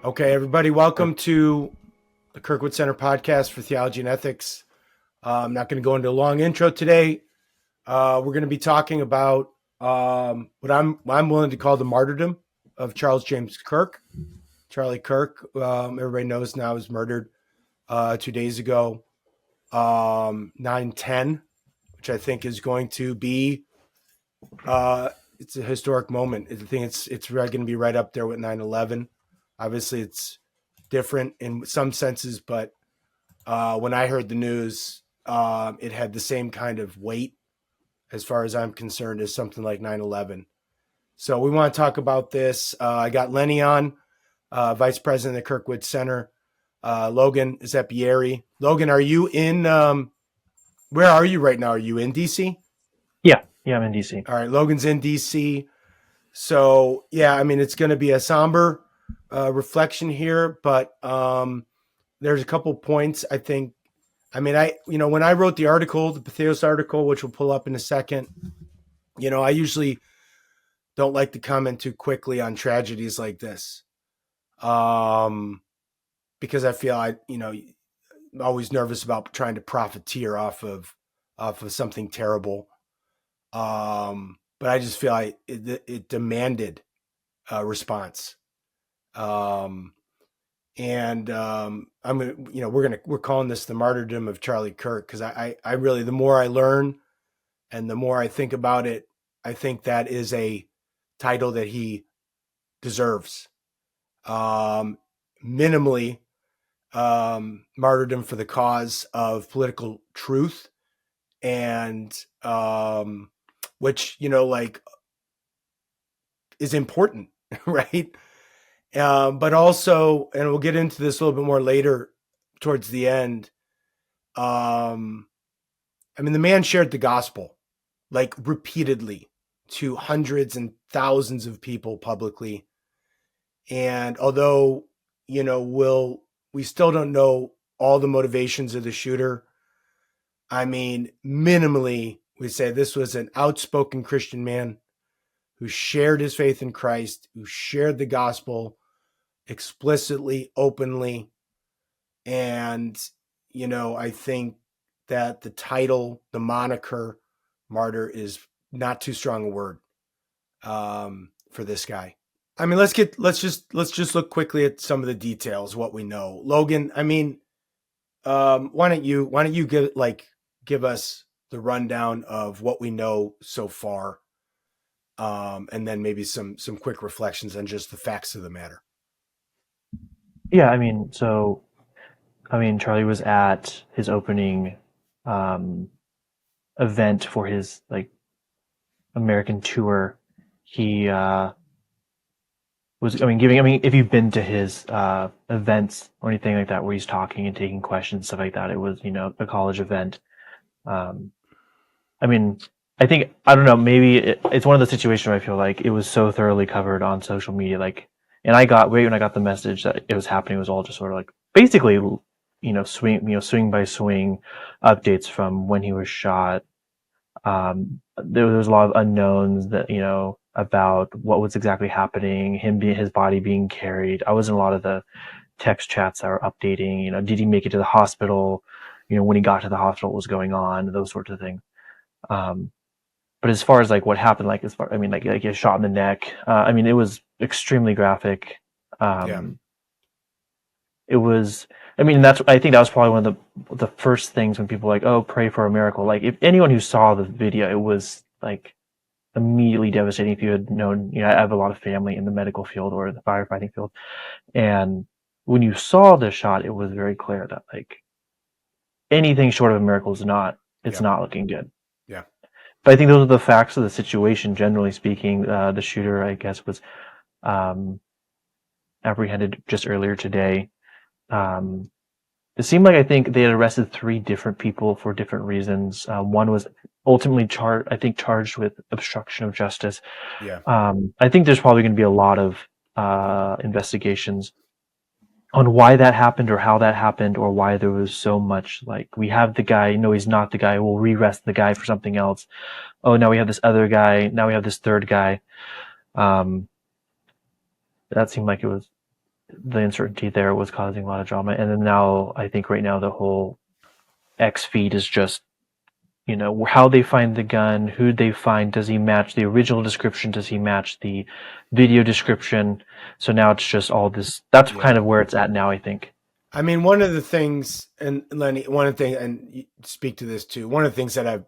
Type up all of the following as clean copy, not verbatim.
Okay, everybody, welcome to the Kirkwood Center podcast for Theology and Ethics. I'm not going to go into a long intro today. We're going to be talking about what I'm willing to call the martyrdom of Charles James Kirk. Charlie Kirk, everybody knows now, was murdered 2 days ago, 9/10, which I think is going to be it's a historic moment. I think it's going to be right up there with 9/11. Obviously, it's different in some senses, but when I heard the news, it had the same kind of weight, as far as I'm concerned, as something like 9/11. So we want to talk about this. I got Lenny on, Vice President of the Kirkwood Center. Logan Zeppieri. Logan, are you in? Where are you right now? Are you in DC? Yeah, I'm in DC. All right, Logan's in DC. So yeah, I mean, it's going to be a somber reflection here, but there's a couple points I think. I mean, when I wrote the article, the Patheos article, which we'll pull up in a second, I usually don't like to comment too quickly on tragedies like this, because I feel I'm always nervous about trying to profiteer off of something terrible. But I just feel it demanded a response. I'm we're calling this the martyrdom of Charlie Kirk, because I really, the more I learn and the more I think about it, I think that is a title that he deserves. Minimally, martyrdom for the cause of political truth, and which is important, right? But also, and we'll get into this a little bit more later towards the end. I mean, the man shared the gospel repeatedly to hundreds and thousands of people publicly. And although, we still don't know all the motivations of the shooter, I mean, minimally, we say this was an outspoken Christian man who shared his faith in Christ, who shared the gospel explicitly, openly. And, I think that the title, the moniker martyr, is not too strong a word for this guy. I mean, let's just look quickly at some of the details, what we know. Logan, I mean, why don't you give us the rundown of what we know so far, and then maybe some quick reflections on just the facts of the matter. Yeah, Charlie was at his opening event for his American tour. He was if you've been to his events or anything like that where he's talking and taking questions, stuff like that, it was a college event. I think, I don't know, maybe it's one of the situations where I feel like it was so thoroughly covered on social media, and when I got the message that it was happening, it was all just sort of basically, swing by swing updates from when he was shot. There was a lot of unknowns that, about what was exactly happening, his body being carried. I was in a lot of the text chats that were updating, did he make it to the hospital? When he got to the hospital, what was going on? Those sorts of things. But as far as what happened, he was shot in the neck. It was extremely graphic. It was, I think that was probably one of the first things when people were oh, pray for a miracle. If anyone who saw the video, it was immediately devastating. If you had known, I have a lot of family in the medical field or the firefighting field. And when you saw the shot, it was very clear that anything short of a miracle is not looking good. Yeah. But I think those are the facts of the situation, generally speaking. The shooter, I guess, was apprehended just earlier today. It seemed I think they had arrested 3 different people for different reasons. One was ultimately charged with obstruction of justice. Yeah. I think there's probably going to be a lot of investigations on why that happened or how that happened or why there was so much we have the guy, no, he's not the guy, we'll re-arrest the guy for something else. Oh, now we have this other guy, now we have this third guy. That seemed like it was the uncertainty there was causing a lot of drama. And then now, I think right now the whole X feed is just, how they find the gun, who they find, does he match the original description, does he match the video description? So now it's just all this. That's kind of where it's at now, I think. I mean, one of the things, and Lenny, one of the things, and you speak to this too, one of the things that I've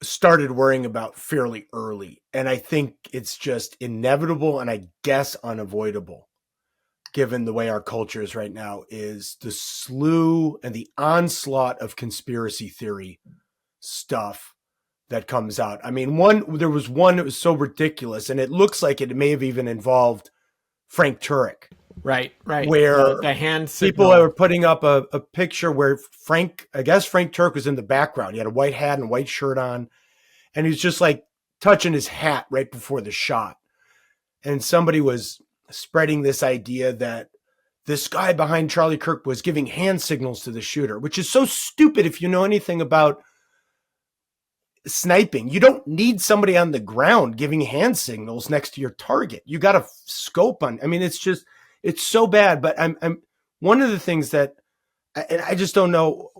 started worrying about fairly early, and I think it's just inevitable and I guess unavoidable, given the way our culture is right now, is the slew and the onslaught of conspiracy theory stuff that comes out. I mean, there was one that was so ridiculous, and it looks like it may have even involved Frank Turek. Right. Where the hand signal. People were putting up a picture where Frank Turek was in the background. He had a white hat and a white shirt on, and he was just like touching his hat right before the shot. And somebody was spreading this idea that this guy behind Charlie Kirk was giving hand signals to the shooter, which is so stupid if you know anything about sniping. You don't need somebody on the ground giving hand signals next to your target. You got a scope on. I mean, it's so bad. But I'm one of the things that, and I just don't know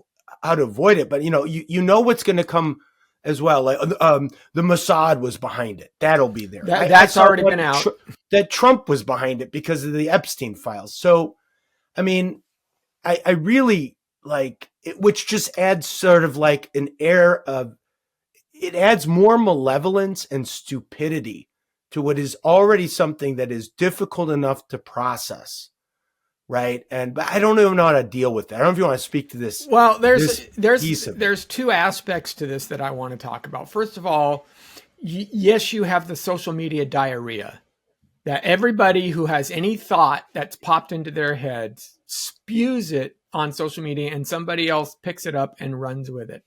how to avoid it. But you know what's going to come as well. Like the Mossad was behind it. That'll be there. That's already been out. That Trump was behind it because of the Epstein files. So, I mean, I really like it, which just adds sort of like an air of. It adds more malevolence and stupidity to what is already something that is difficult enough to process, right? But I don't even know how to deal with that. I don't know if you want to speak to this. Well, there's two aspects to this that I want to talk about. First of all, yes, you have the social media diarrhea, that everybody who has any thought that's popped into their heads spews it on social media, and somebody else picks it up and runs with it.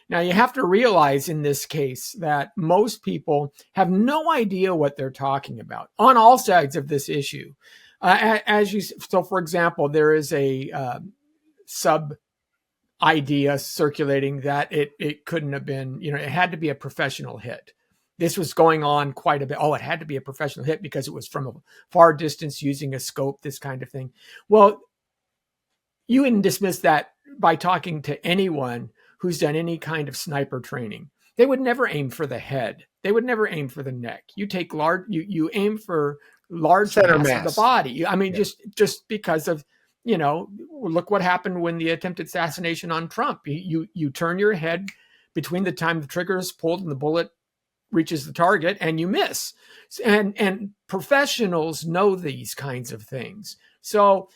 Now, you have to realize in this case that most people have no idea what they're talking about on all sides of this issue. So, for example, there is a sub idea circulating that it couldn't have been, it had to be a professional hit. This was going on quite a bit. Oh, it had to be a professional hit because it was from a far distance using a scope, this kind of thing. Well, you wouldn't dismiss that by talking to anyone who's done any kind of sniper training. They would never aim for the head. They would never aim for the neck. You take you aim for large center mass of the body. I mean, just because of, look what happened when the attempted assassination on Trump. You turn your head between the time the trigger is pulled and the bullet reaches the target, and you miss. And professionals know these kinds of things. So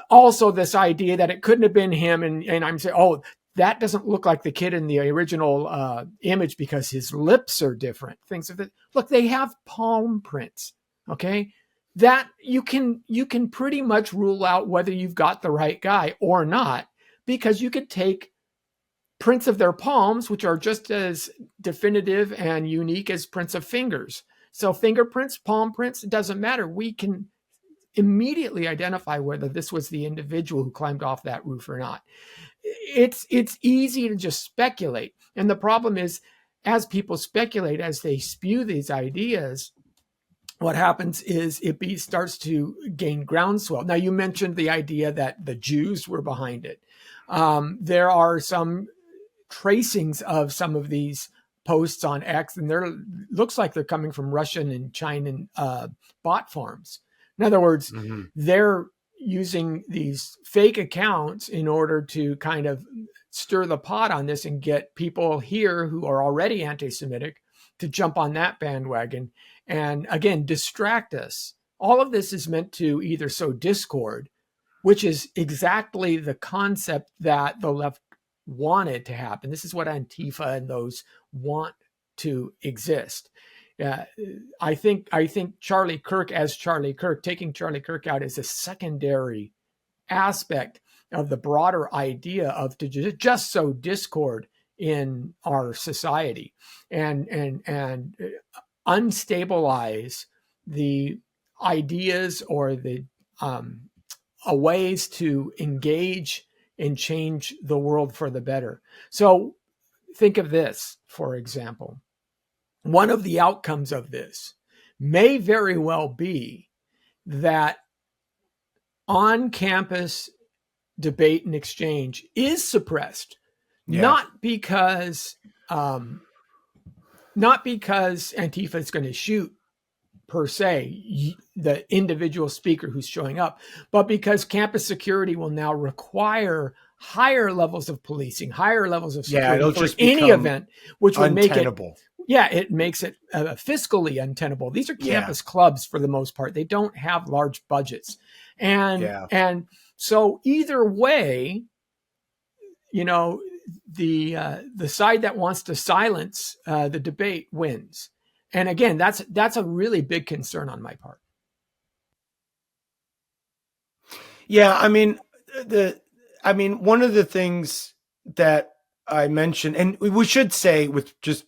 also this idea that it couldn't have been him, and I'm saying, oh, that doesn't look like the kid in the original image because his lips are different. Things of that. Look, they have palm prints. Okay, that you can pretty much rule out whether you've got the right guy or not, because you could take prints of their palms, which are just as definitive and unique as prints of fingers. So fingerprints, palm prints, it doesn't matter. We can immediately identify whether this was the individual who climbed off that roof or not. It's easy to just speculate. And the problem is, as people speculate, as they spew these ideas, what happens is it starts to gain groundswell. Now, you mentioned the idea that the Jews were behind it. There are some tracings of some of these posts on X, and looks like they're coming from Russian and China bot farms. In other words, they're using these fake accounts in order to kind of stir the pot on this and get people here who are already anti-Semitic to jump on that bandwagon and, again, distract us. All of this is meant to either sow discord, which is exactly the concept that the left wanted to happen. This is what Antifa and those want to exist. I think Charlie Kirk, taking Charlie Kirk out is a secondary aspect of the broader idea of to just sow discord in our society and unstabilize the ideas or the ways to engage and change the world for the better. So think of this, for example. One of the outcomes of this may very well be that on-campus debate and exchange is suppressed, Yeah. not because Antifa is going to shoot per se the individual speaker who's showing up, but because campus security will now require higher levels of policing, higher levels of security it'll for just any become event, which would make it untenable. it makes it fiscally untenable. These are campus clubs for the most part. They don't have large budgets. And so either way, the side that wants to silence the debate wins. And again, that's a really big concern on my part. Yeah, I mean, one of the things that I mentioned, and we should say, with just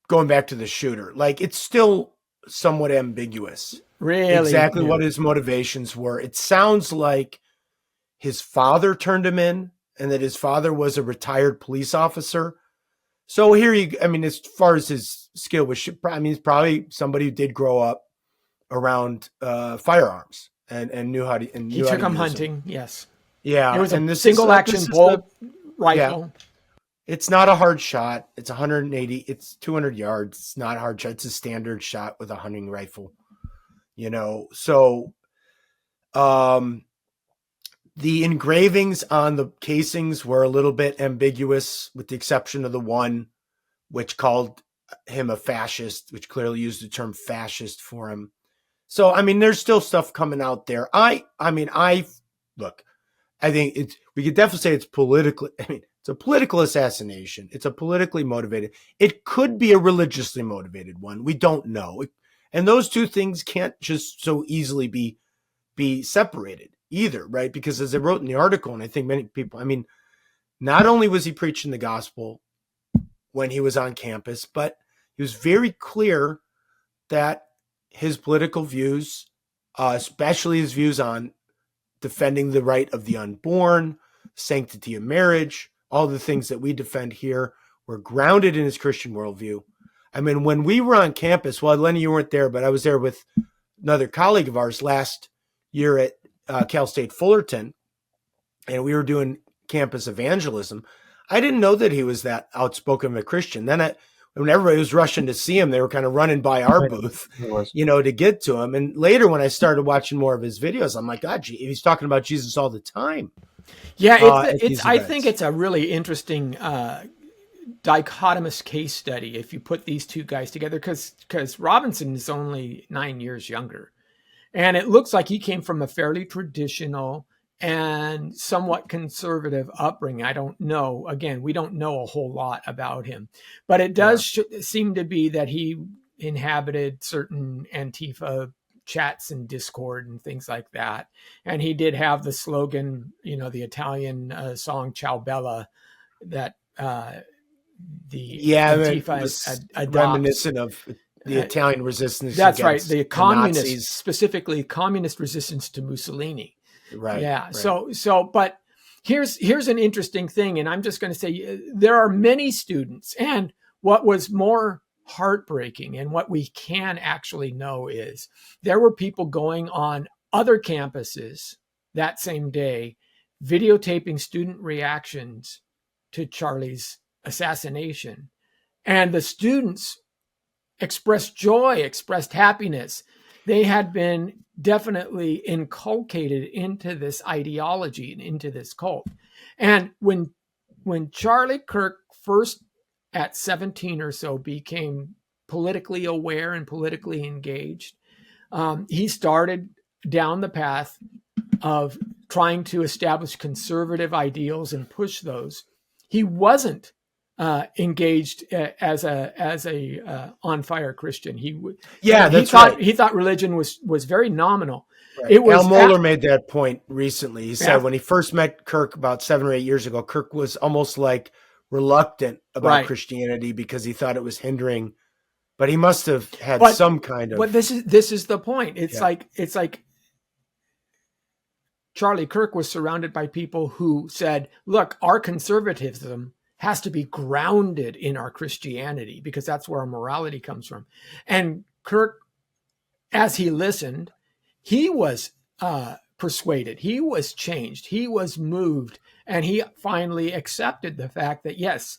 going back to the shooter, like, it's still somewhat ambiguous. Really? Exactly what his motivations were. It sounds like his father turned him in, and that his father was a retired police officer. So as far as his skill was, he's probably somebody who did grow up around firearms and knew how to. And he took him hunting. Yes. Yeah. It was a single action bolt rifle. Yeah. It's not a hard shot. It's 180. It's 200 yards. It's not a hard shot. It's a standard shot with a hunting rifle. So, the engravings on the casings were a little bit ambiguous, with the exception of the one which called him a fascist, which clearly used the term fascist for him. So, there's still stuff coming out there. I think we could definitely say it's politically, it's a political assassination. It's a politically motivated. It could be a religiously motivated one. We don't know. And those two things can't just so easily be separated either, right? Because as I wrote in the article, and I think many people, not only was he preaching the gospel when he was on campus, but he was very clear that his political views, especially his views on defending the right of the unborn, sanctity of marriage, all the things that we defend here, were grounded in his Christian worldview. When we were on campus, well, Lenny, you weren't there, but I was there with another colleague of ours last year at Cal State Fullerton, and we were doing campus evangelism. I didn't know that he was that outspoken of a Christian. Then when everybody was rushing to see him, they were kind of running by our booth, to get to him. And later, when I started watching more of his videos, I'm like, God, he's talking about Jesus all the time. Yeah, I think it's a really interesting dichotomous case study if you put these two guys together, because Robinson is only 9 years younger. And it looks like he came from a fairly traditional and somewhat conservative upbringing. I don't know. Again, we don't know a whole lot about him, but it does seem to be that he inhabited certain Antifa chats and Discord and things like that. And he did have the slogan, the Italian song Ciao Bella, that Antifa adopts. Reminiscent of the Italian resistance. That's right. The communists, specifically communist resistance to Mussolini. Right. Yeah. Right. So, but here's an interesting thing. And I'm just going to say there are many students, and what was more heartbreaking and what we can actually know is there were people going on other campuses that same day, videotaping student reactions to Charlie's assassination. And the students expressed joy, expressed happiness. They had been definitely inculcated into this ideology and into this cult. And when Charlie Kirk first at 17 or so became politically aware and politically engaged, he started down the path of trying to establish conservative ideals and push those. He wasn't engaged as a on fire Christian. He thought religion was very nominal. Right. It was Al Mohler made that point recently. He said when he first met Kirk about 7 or 8 years ago, Kirk was almost like reluctant about Christianity because he thought it was hindering. But he must have had some kind of. But this is the point. It's like Charlie Kirk was surrounded by people who said, "Look, our conservatism has to be grounded in our Christianity because that's where our morality comes from." And Kirk, as he listened, he was persuaded. He was changed. He was moved. And he finally accepted the fact that, yes,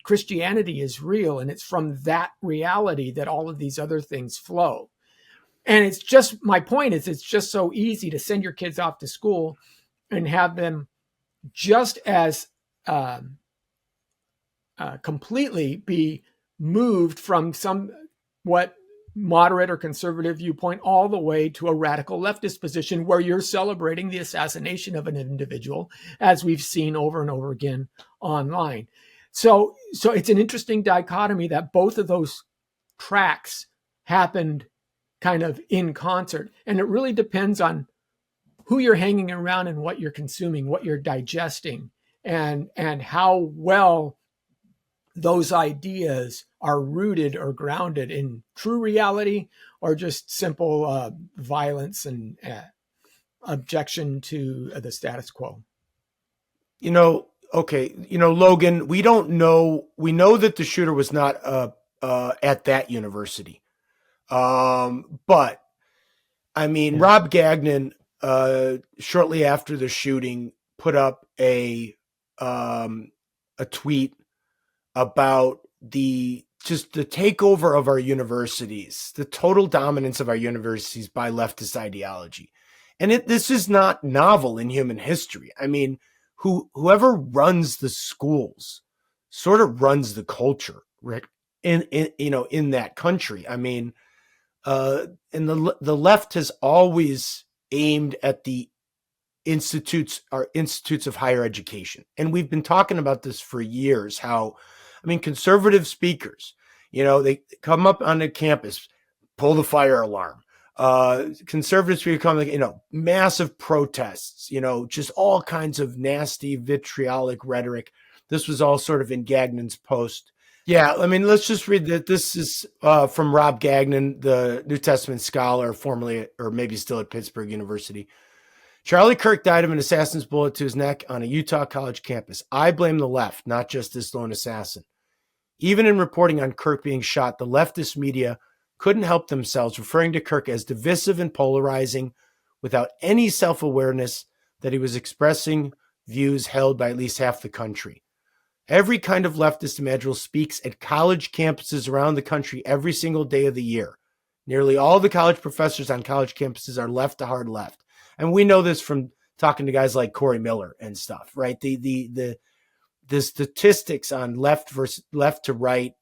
Christianity is real. And it's from that reality that all of these other things flow. And it's just, my point is, it's just so easy to send your kids off to school and have them just as completely be moved from somewhat moderate or conservative viewpoint all the way to a radical leftist position where you're celebrating the assassination of an individual, as we've seen over and over again online. So it's an interesting dichotomy that both of those tracks happened kind of in concert. And it really depends on who you're hanging around and what you're consuming, what you're digesting, and how well those ideas are rooted or grounded in true reality or just simple violence and objection to the status quo. Logan, we don't know. We know that the shooter was not at that university. But I mean, Rob Gagnon, shortly after the shooting, put up a tweet about the takeover of our universities, the total dominance of our universities by leftist ideology. And this is not novel in human history. I mean, whoever runs the schools sort of runs the culture, Rick, in that country. I mean, and the left has always aimed at the institutes of higher education. And we've been talking about this for years, conservative speakers, they come up on the campus, pull the fire alarm. Conservative speakers come, massive protests, just all kinds of nasty, vitriolic rhetoric. This was all sort of in Gagnon's post. Yeah, let's just read that. This is from Rob Gagnon, the New Testament scholar, formerly, or maybe still at Pittsburgh University. Charlie Kirk died of an assassin's bullet to his neck on a Utah college campus. I blame the left, not just this lone assassin. Even in reporting on Kirk being shot, the leftist media couldn't help themselves, referring to Kirk as divisive and polarizing without any self-awareness that he was expressing views held by at least half the country. Every kind of leftist imaginable speaks at college campuses around the country every single day of the year. Nearly all the college professors on college campuses are left to hard left. And we know this from talking to guys like Corey Miller and stuff, right? The statistics on left to right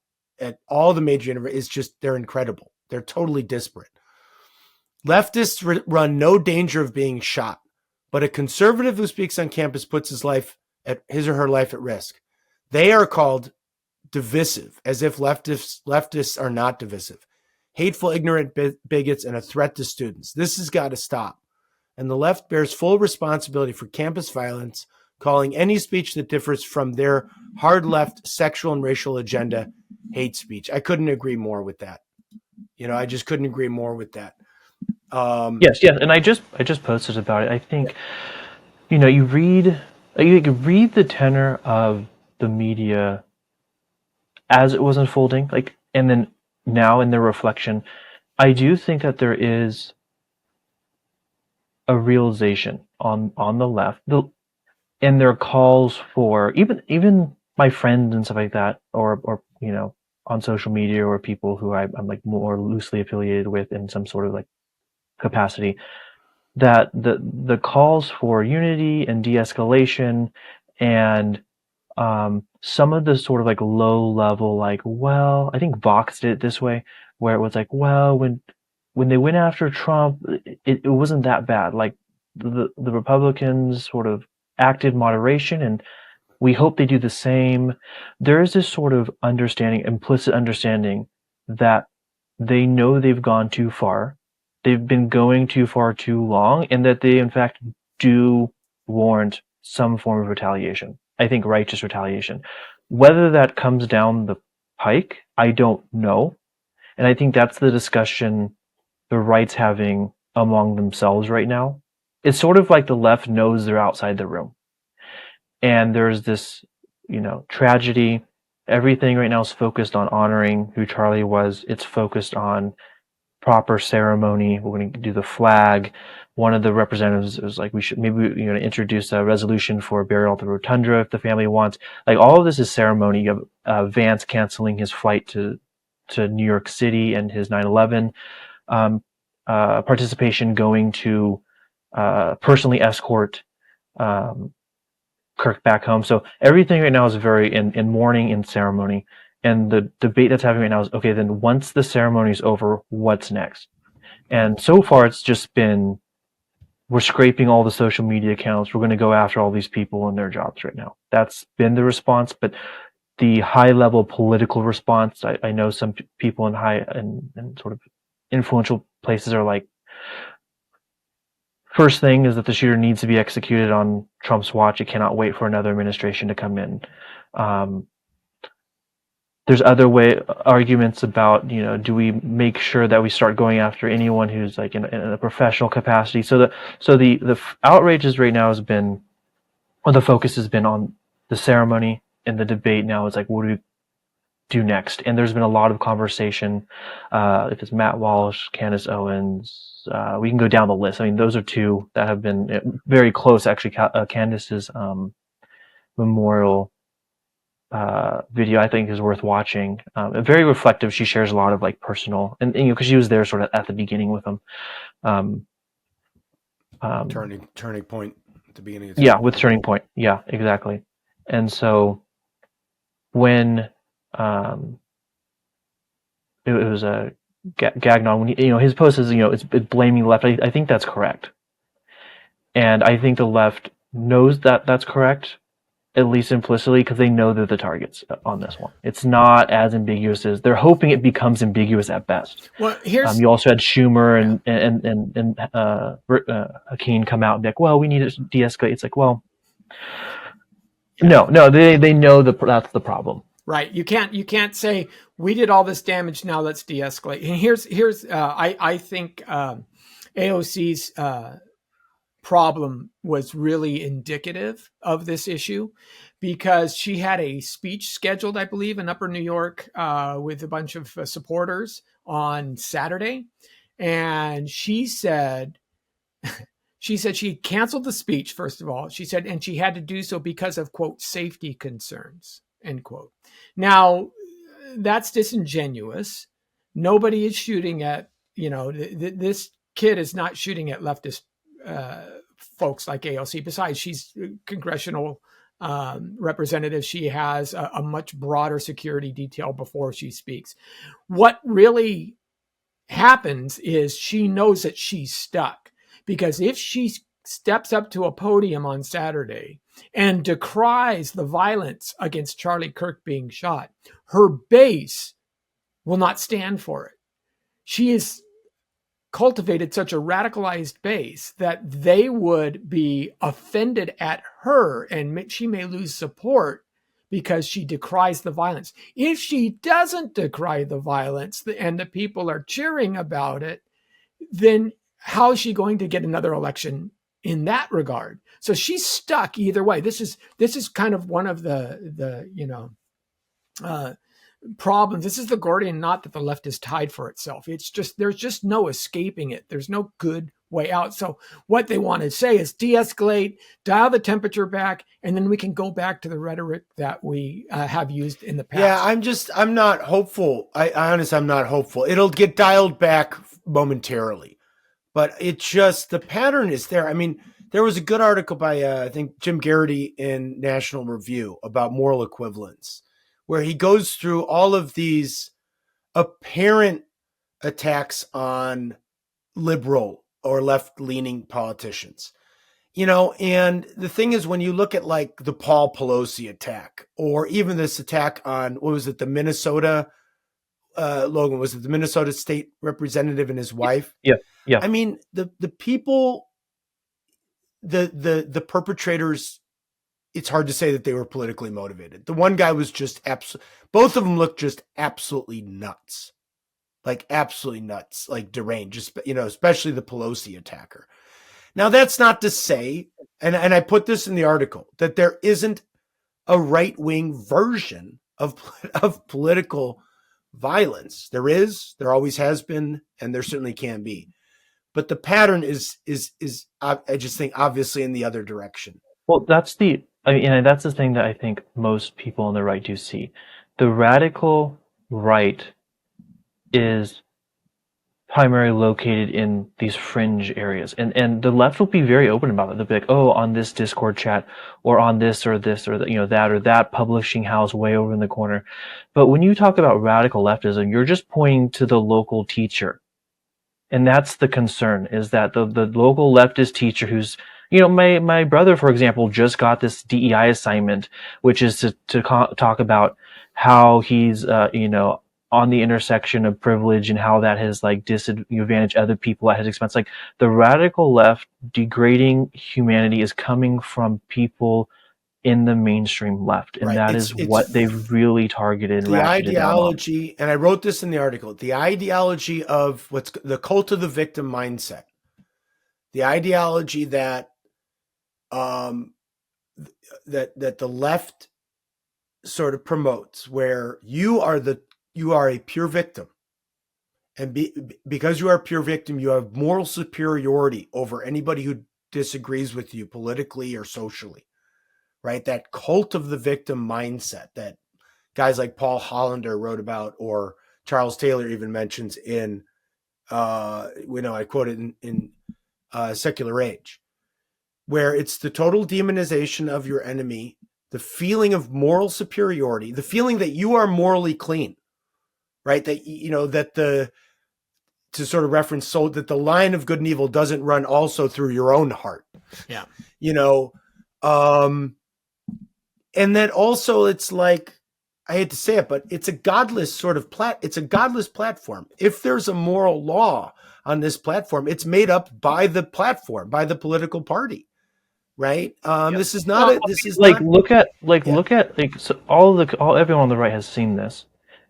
at all the major universities they're incredible. They're totally disparate. Leftists run no danger of being shot, but a conservative who speaks on campus puts his or her life at risk. They are called divisive, as if leftists are not divisive. Hateful, ignorant bigots and a threat to students. This has got to stop. And the left bears full responsibility for campus violence, calling any speech that differs from their hard left sexual and racial agenda hate speech. I couldn't agree more with that. I just couldn't agree more with that. Yes. And I just posted about it. I think, you read the tenor of the media as it was unfolding, and then now in their reflection, I do think that there is a realization on the left, and their calls for even my friends and stuff like that, or on social media, or people who I'm more loosely affiliated with in some sort of capacity, that the calls for unity and de-escalation and some of the sort of low level, I think Vox did it this way, where it was when they went after Trump, it wasn't that bad. The Republicans sort of acted moderation, and we hope they do the same. There is this sort of implicit understanding that they know they've gone too far. They've been going too far too long, and that they in fact do warrant some form of retaliation. I think righteous retaliation. Whether that comes down the pike, I don't know. And I think that's the discussion the right's having among themselves right now. It's sort of like the left knows they're outside the room. And there's this, tragedy. Everything right now is focused on honoring who Charlie was. It's focused on proper ceremony. We're going to do the flag. One of the representatives was like, we should maybe introduce a resolution for burial at the rotunda if the family wants. Like, all of this is ceremony. You have Vance canceling his flight to New York City and his 9/11 participation, going to personally escort Kirk back home. So everything right now is very in mourning and ceremony. And the debate that's happening right now is, okay, then once the ceremony is over, what's next? And so far, it's just been, we're scraping all the social media accounts. We're going to go after all these people and their jobs right now. That's been the response. But the high-level political response, I know some people in high and sort of influential places are like, first thing is that the shooter needs to be executed on Trump's watch. It cannot wait for another administration to come in. There's other arguments about, do we make sure that we start going after anyone who's like in a professional capacity? So the outrages right now has been, or the focus has been on the ceremony, and the debate now is like, what do we do next? And there's been a lot of conversation. If it's Matt Walsh, Candace Owens, we can go down the list. I mean, those are two that have been very close. Actually, Candace's memorial video, I think, is worth watching. Very reflective. She shares a lot of like personal, and because she was there sort of at the beginning with them. Turning point at the beginning. Yeah, with Turning Point. Yeah, exactly. And so when it was a Gagnon, when his post is it's blaming the left. I think that's correct, and I think the left knows that that's correct, at least implicitly, because they know they're the targets on this one. It's not as ambiguous as they're hoping it becomes ambiguous at best. Well, here's you also had Schumer and Hakeem come out and be like, well, we need to de-escalate. It's like, well, no, they know that's the problem. Right. You can't say we did all this damage, now let's de-escalate. And here's I think AOC's problem was really indicative of this issue, because she had a speech scheduled, I believe, in Upper New York with a bunch of supporters on Saturday, and she said she had canceled the speech, first of all. She said, and she had to do so because of, quote, safety concerns, end quote. Now, that's disingenuous. Nobody is shooting at, this kid is not shooting at leftist folks like AOC. Besides, she's a congressional representative. She has a much broader security detail before she speaks. What really happens is she knows that she's stuck, because if she steps up to a podium on Saturday and decries the violence against Charlie Kirk being shot, her base will not stand for it. She has cultivated such a radicalized base that they would be offended at her, and she may lose support because she decries the violence. If she doesn't decry the violence and the people are cheering about it, then how is she going to get another election in that regard? So she's stuck either way. This is kind of one of the problems. This is the Gordian knot that the left has tied for itself. It's just, there's just no escaping it. There's no good way out. So what they want to say is de-escalate, dial the temperature back, and then we can go back to the rhetoric that we have used in the past. Yeah, I'm not hopeful. I honestly, I'm not hopeful. It'll get dialed back momentarily, but it's just, the pattern is there. I mean, there was a good article by, I think, Jim Garrity in National Review about moral equivalence, where he goes through all of these apparent attacks on liberal or left-leaning politicians. And the thing is, when you look at like the Paul Pelosi attack, or even this attack on, what was it, the Minnesota, Logan, was it the Minnesota state representative and his wife? Yeah. I mean, the people, the perpetrators, it's hard to say that they were politically motivated. The one guy was just both of them looked just absolutely nuts, like deranged, just, especially the Pelosi attacker. Now, that's not to say, and I put this in the article, that there isn't a right-wing version of political violence. There always has been, and there certainly can be. But the pattern is I just think obviously in the other direction. Well, that's the thing that I think most people on the right do see. The radical right is primarily located in these fringe areas, and the left will be very open about it. They'll be like, oh, on this Discord chat, or on this or that or that publishing house way over in the corner. But when you talk about radical leftism, you're just pointing to the local teacher. And that's the concern, is that the local leftist teacher who's, my brother, for example, just got this DEI assignment, which is to talk about how he's, on the intersection of privilege and how that has like disadvantaged other people at his expense. Like the radical left degrading humanity is coming from people in the mainstream left, and that is what they've really targeted. The ideology, and I wrote this in the article, the ideology of what's the cult of the victim mindset, the ideology that that the left sort of promotes, where you are a pure victim, and because you are a pure victim, you have moral superiority over anybody who disagrees with you politically or socially. Right? That cult of the victim mindset that guys like Paul Hollander wrote about, or Charles Taylor even mentions in, I quote it in Secular Age, where it's the total demonization of your enemy, the feeling of moral superiority, the feeling that you are morally clean, right? That, to sort of reference, so that the line of good and evil doesn't run also through your own heart. Yeah. And then also it's like, I hate to say it, but it's a godless sort of it's a godless platform. If there's a moral law on this platform, it's made up by the platform, by the political party, right? This is not look at everyone on the right has seen this.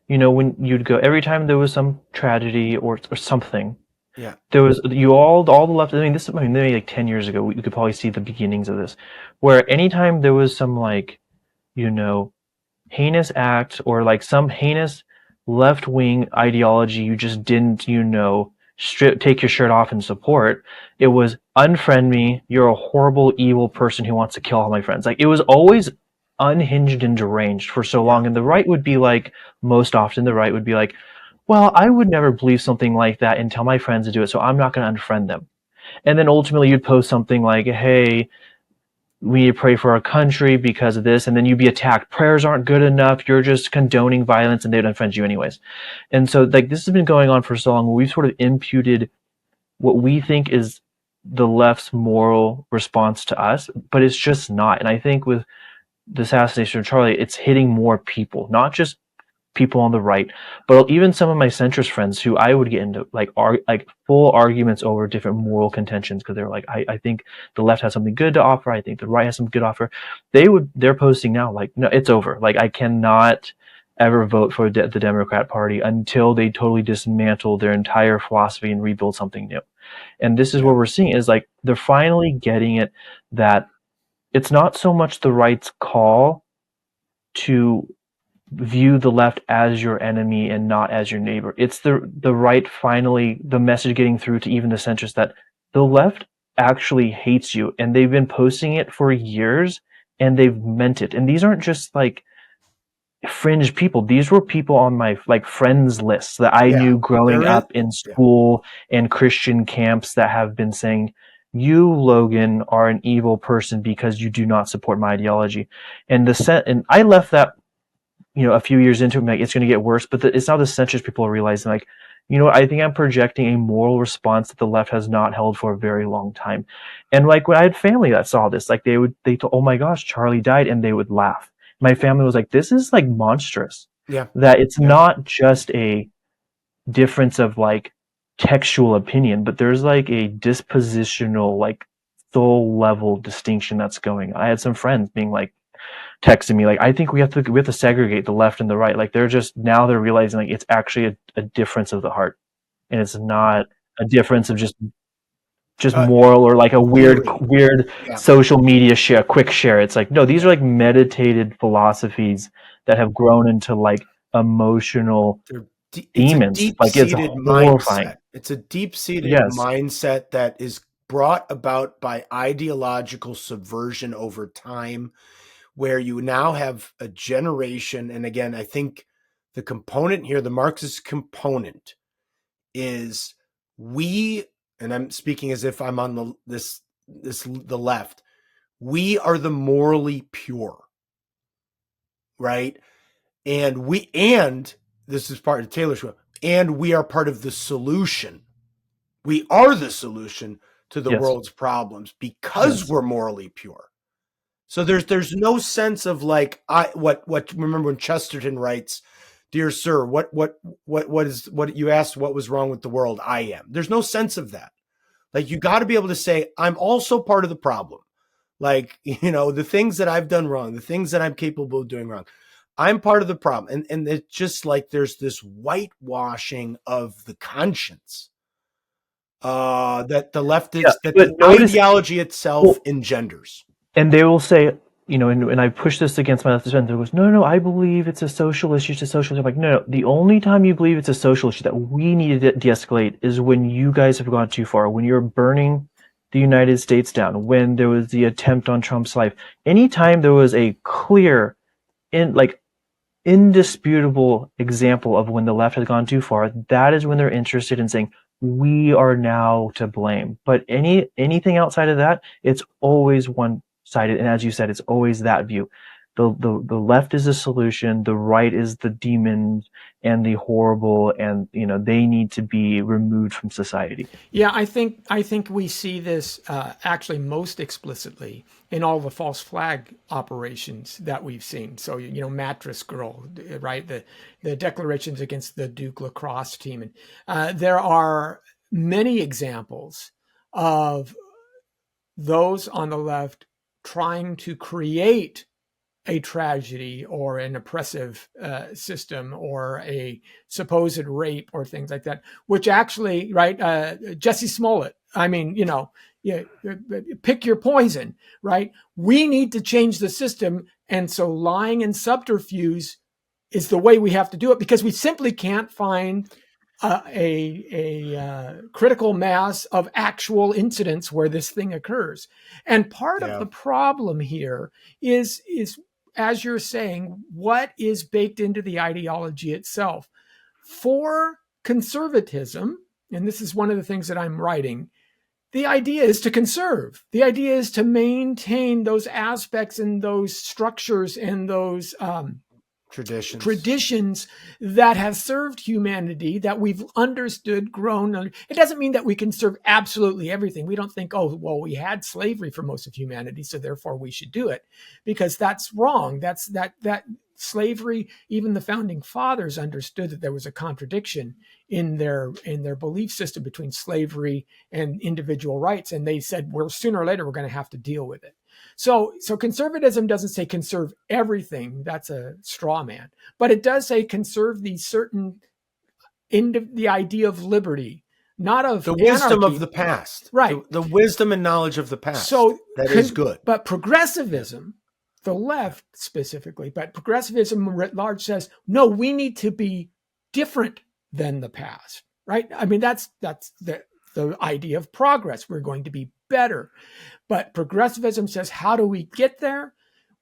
When you'd go, every time there was some tragedy or something, yeah, there was all the left. Maybe like 10 years ago, you could probably see the beginnings of this, where anytime there was some heinous act or like some heinous left-wing ideology you just didn't, take your shirt off and support, it was unfriend me, you're a horrible, evil person who wants to kill all my friends. Like, it was always unhinged and deranged for so long. And the right would be like, most often the right would be like, well, I would never believe something like that and tell my friends to do it, so I'm not going to unfriend them. And then ultimately you'd post something like, hey, we need to pray for our country because of this, and then you'd be attacked. Prayers aren't good enough. You're just condoning violence, and they'd unfriend you anyways. And so, like, this has been going on for so long. We've sort of imputed what we think is the left's moral response to us, but it's just not. And I think with the assassination of Charlie, it's hitting more people, not just people on the right, but even some of my centrist friends who I would get into like full arguments over different moral contentions, because they're like, I think the left has something good to offer, I think the right has some good offer. They're posting now like, no, it's over. Like, I cannot ever vote for the Democrat Party until they totally dismantle their entire philosophy and rebuild something new. And this is what we're seeing, is like they're finally getting it, that it's not so much the right's call to view the left as your enemy and not as your neighbor. It's the right, finally, the message getting through to even the centrists that the left actually hates you, and they've been posting it for years, and they've meant it. And these aren't just like fringe people. These were people on my like friends list that I knew growing up in school and Christian camps that have been saying, you, Logan, are an evil person because you do not support my ideology. And and I left that, a few years into it, like, it's going to get worse, but it's now the centrist people are realizing, like, I think I'm projecting a moral response that the left has not held for a very long time. And like, when I had family that saw this, like, they told, oh my gosh, Charlie died, and they would laugh. My family was like, this is like monstrous. Yeah. That it's not just a difference of like textual opinion, but there's like a dispositional, like soul level distinction that's going on. I had some friends being like, texting me like, I think we have to segregate the left and the right. Like, they're realizing like it's actually a difference of the heart, and it's not a difference of just moral or like a weird social media quick share. It's like, no, these are like meditated philosophies that have grown into like emotional it's a demons. Like, it's deep-seated horrifying. mindset. It's a deep-seated Yes. mindset that is brought about by ideological subversion over time, where you now have a generation. And again, I think the component here, the Marxist component, is and I'm speaking as if I'm on the left. We are the morally pure, right? And this is part of Taylor's show, and we are part of the solution. We are the solution to the Yes. world's problems because Yes. we're morally pure. So there's no sense of like, remember when Chesterton writes, "Dear sir, what you asked, what was wrong with the world? I am." There's no sense of that. Like, you got to be able to say, I'm also part of the problem. Like, the things that I've done wrong, the things that I'm capable of doing wrong, I'm part of the problem. And it's just like there's this whitewashing of the conscience that the leftist, that the ideology itself engenders. And they will say, and I push this against my leftist friends. They goes, no, I believe it's a social issue. It's a social issue. I'm like, no. The only time you believe it's a social issue that we need to de-escalate is when you guys have gone too far. When you're burning the United States down. When there was the attempt on Trump's life. Anytime there was a clear, indisputable example of when the left has gone too far, that is when they're interested in saying, we are now to blame. But anything outside of that, it's always one-sided. And as you said, it's always that view. The left is the solution, the right is the demons and the horrible, and they need to be removed from society. Yeah, I think we see this actually most explicitly in all the false flag operations that we've seen. So Mattress Girl, right? The declarations against the Duke lacrosse team, and there are many examples of those on the left trying to create a tragedy or an oppressive system or a supposed rape or things like that, which actually, right, Jesse Smollett, I mean, pick your poison, right? We need to change the system. And so lying and subterfuge is the way we have to do it, because we simply can't find a critical mass of actual incidents where this thing occurs. And part of the problem here is, as you're saying, what is baked into the ideology itself. For conservatism, and this is one of the things that I'm writing, the idea is to conserve. The idea is to maintain those aspects and those structures and those traditions that have served humanity, that we've understood, grown. It doesn't mean that we can serve absolutely everything. We don't think, oh, well, we had slavery for most of humanity, so therefore we should do it, because that's wrong. That slavery, even the founding fathers understood that there was a contradiction in their belief system between slavery and individual rights, and they said, well, sooner or later we're going to have to deal with it. So conservatism doesn't say conserve everything. That's a straw man. But it does say conserve these certain the idea of liberty, not of the anarchy. Wisdom of the past. Right. The wisdom and knowledge of the past. So that is good. But progressivism, the left specifically, but progressivism writ large says, no, we need to be different than the past, right? I mean, that's the idea of progress. We're going to be better. But progressivism says, how do we get there?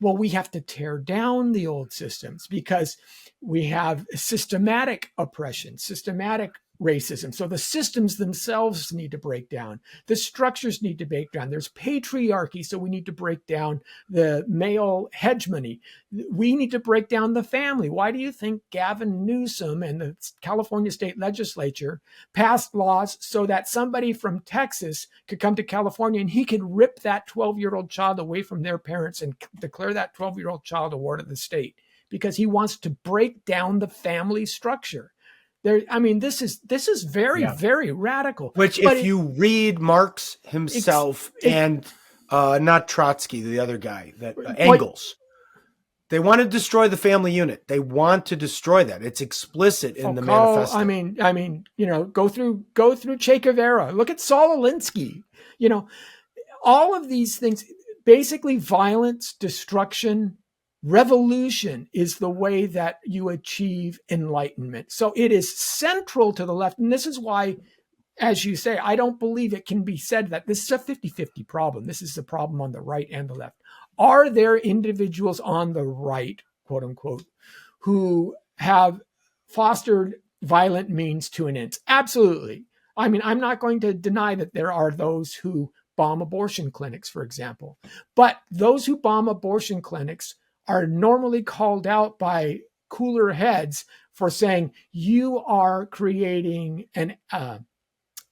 Well, we have to tear down the old systems because we have systematic oppression, systematic racism. So the systems themselves need to break down. The structures need to break down. There's patriarchy, so we need to break down the male hegemony. We need to break down the family. Why do you think Gavin Newsom and the California state legislature passed laws so that somebody from Texas could come to California and he could rip that 12-year-old child away from their parents and declare that 12-year-old child a ward of the state? Because he wants to break down the family structure. This is very, very radical. Which, if you read Marx himself and not Trotsky, the other guy, that Engels, they want to destroy the family unit. They want to destroy that. It's explicit in the manifesto. I mean, go through Che Guevara. Look at Saul Alinsky. All of these things, basically violence, destruction, revolution is the way that you achieve enlightenment. So it is central to the left. And this is why, as you say, I don't believe it can be said that this is a 50-50 problem. This is a problem on the right and the left. Are there individuals on the right, quote unquote, who have fostered violent means to an end? Absolutely. I mean, I'm not going to deny that there are those who bomb abortion clinics, for example. But those who bomb abortion clinics are normally called out by cooler heads for saying you are creating an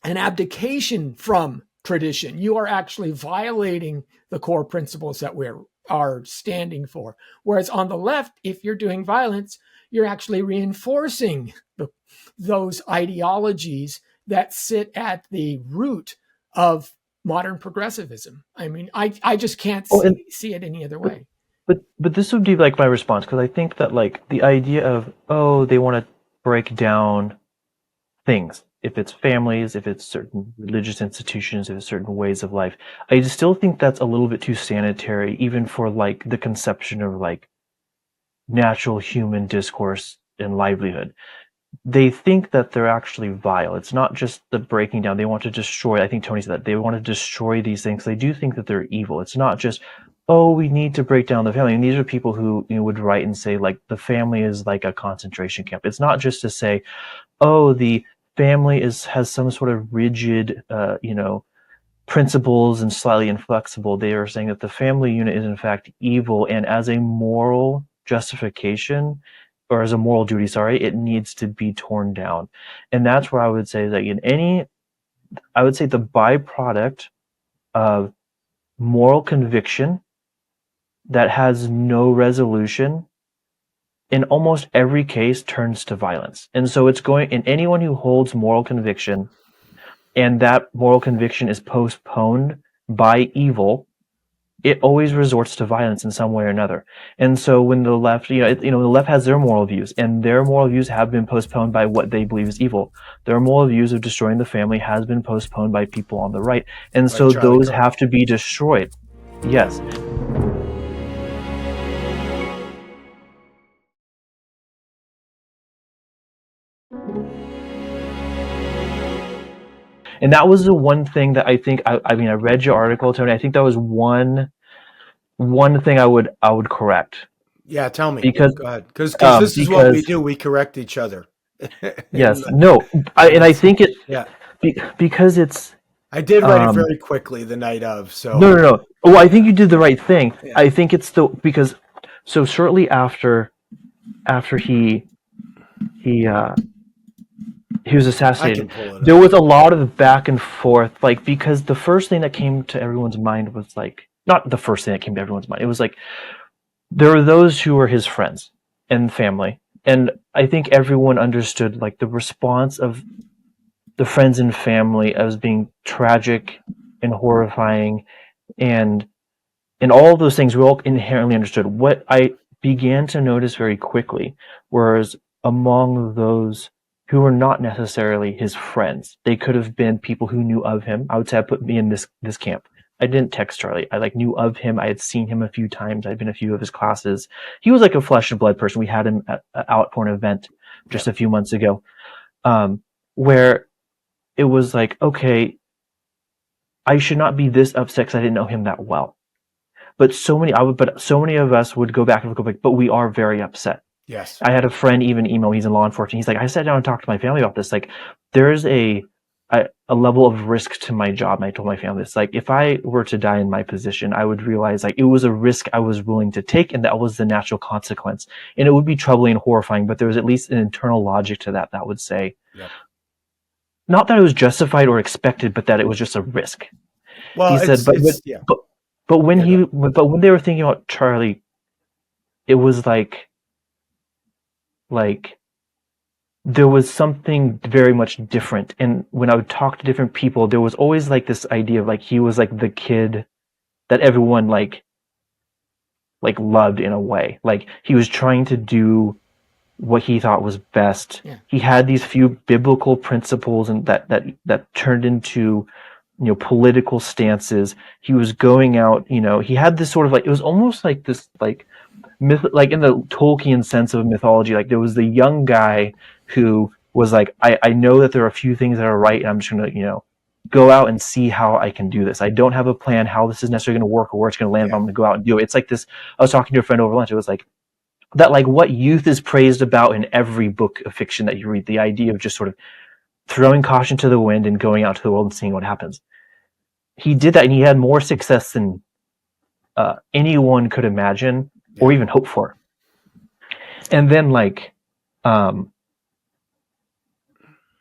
abdication from tradition. You are actually violating the core principles that we are standing for. Whereas on the left, if you're doing violence, you're actually reinforcing those ideologies that sit at the root of modern progressivism. I mean, I just can't see it any other way. But this would be like my response, because I think that like the idea of, oh, they want to break down things, if it's families, if it's certain religious institutions, if it's certain ways of life, I still think that's a little bit too sanitary, even for like the conception of like natural human discourse and livelihood. They think that they're actually vile. It's not just the breaking down. They want to destroy. I think Tony said that they want to destroy these things. They do think that they're evil. It's not just, oh, we need to break down the family. And these are people who, you know, would write and say like the family is like a concentration camp. It's not just to say, oh, the family has some sort of rigid, principles and slightly inflexible. They are saying that the family unit is in fact evil, and as a moral justification, or as a moral duty, it needs to be torn down. And that's where I would say that I would say the byproduct of moral conviction that has no resolution in almost every case turns to violence. And so in anyone who holds moral conviction and that moral conviction is postponed by evil, it always resorts to violence in some way or another. And so when the left, the left has their moral views, and their moral views have been postponed by what they believe is evil. Their moral views of destroying the family has been postponed by people on the right. And like so Charlie those Kirk. Have to be destroyed. Yes. And that was the one thing that I think, I read your article, Tony. I think that was one thing I would correct. Yeah, tell me. Because, go ahead. Because this is what we do. We correct each other. Yes. I think it. Yeah. Because it's. I did write it very quickly the night of. So no. Well, I think you did the right thing. Yeah. I think it's because so shortly after he was assassinated, there was a lot of back and forth, like, because the first thing that came to everyone's mind was like, not the first thing that came to everyone's mind, it was like, there were those who were his friends and family. And I think everyone understood like the response of the friends and family as being tragic and horrifying and all of those things we all inherently understood. What I began to notice very quickly was among those who were not necessarily his friends. They could have been people who knew of him. I would say I put me in this camp. I didn't text Charlie. I knew of him. I had seen him a few times. I'd been a few of his classes. He was like a flesh and blood person. We had him out for an event just a few months ago, where it was like, okay, I should not be this upset because I didn't know him that well. But so many of us would go back and go back, but we are very upset. Yes. I had a friend even email me, he's in law enforcement. He's like, I sat down and talked to my family about this. Like, there's a level of risk to my job. And I told my family this, like, if I were to die in my position, I would realize like it was a risk I was willing to take, and that was the natural consequence. And it would be troubling and horrifying, but there was at least an internal logic to that would say, not that it was justified or expected, but that it was just a risk. Well, he said, but when they were thinking about Charlie, it was like there was something very much different. And when I would talk to different people, there was always like this idea of like he was like the kid that everyone like loved in a way. Like he was trying to do what he thought was best. Yeah. He had these few biblical principles and that turned into, political stances. He was going out, he had this sort of like, it was almost like this like like in the Tolkien sense of mythology, like there was the young guy who was like, I know that there are a few things that are right, and I'm just going to, go out and see how I can do this. I don't have a plan how this is necessarily going to work or where it's going to land, but I'm going to go out and do it. It's like this. I was talking to a friend over lunch. It was like that, like what youth is praised about in every book of fiction that you read, the idea of just sort of throwing caution to the wind and going out to the world and seeing what happens. He did that, and he had more success than anyone could imagine or even hope for. And then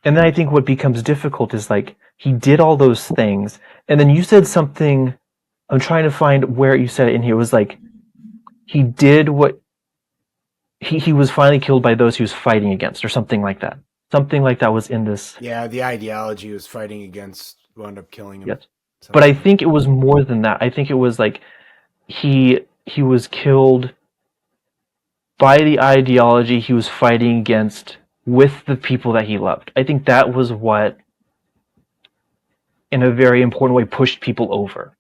and then I think what becomes difficult is like he did all those things, and then you said something. I'm trying to find where you said it in here. It was like he did what he was finally killed by those he was fighting against, or something like that. Something like that was in this. Yeah, the ideology he was fighting against wound up killing him. Yes. But I think it was more than that. I think it was like he was killed by the ideology he was fighting against with the people that he loved. I think that was what, in a very important way, pushed people over.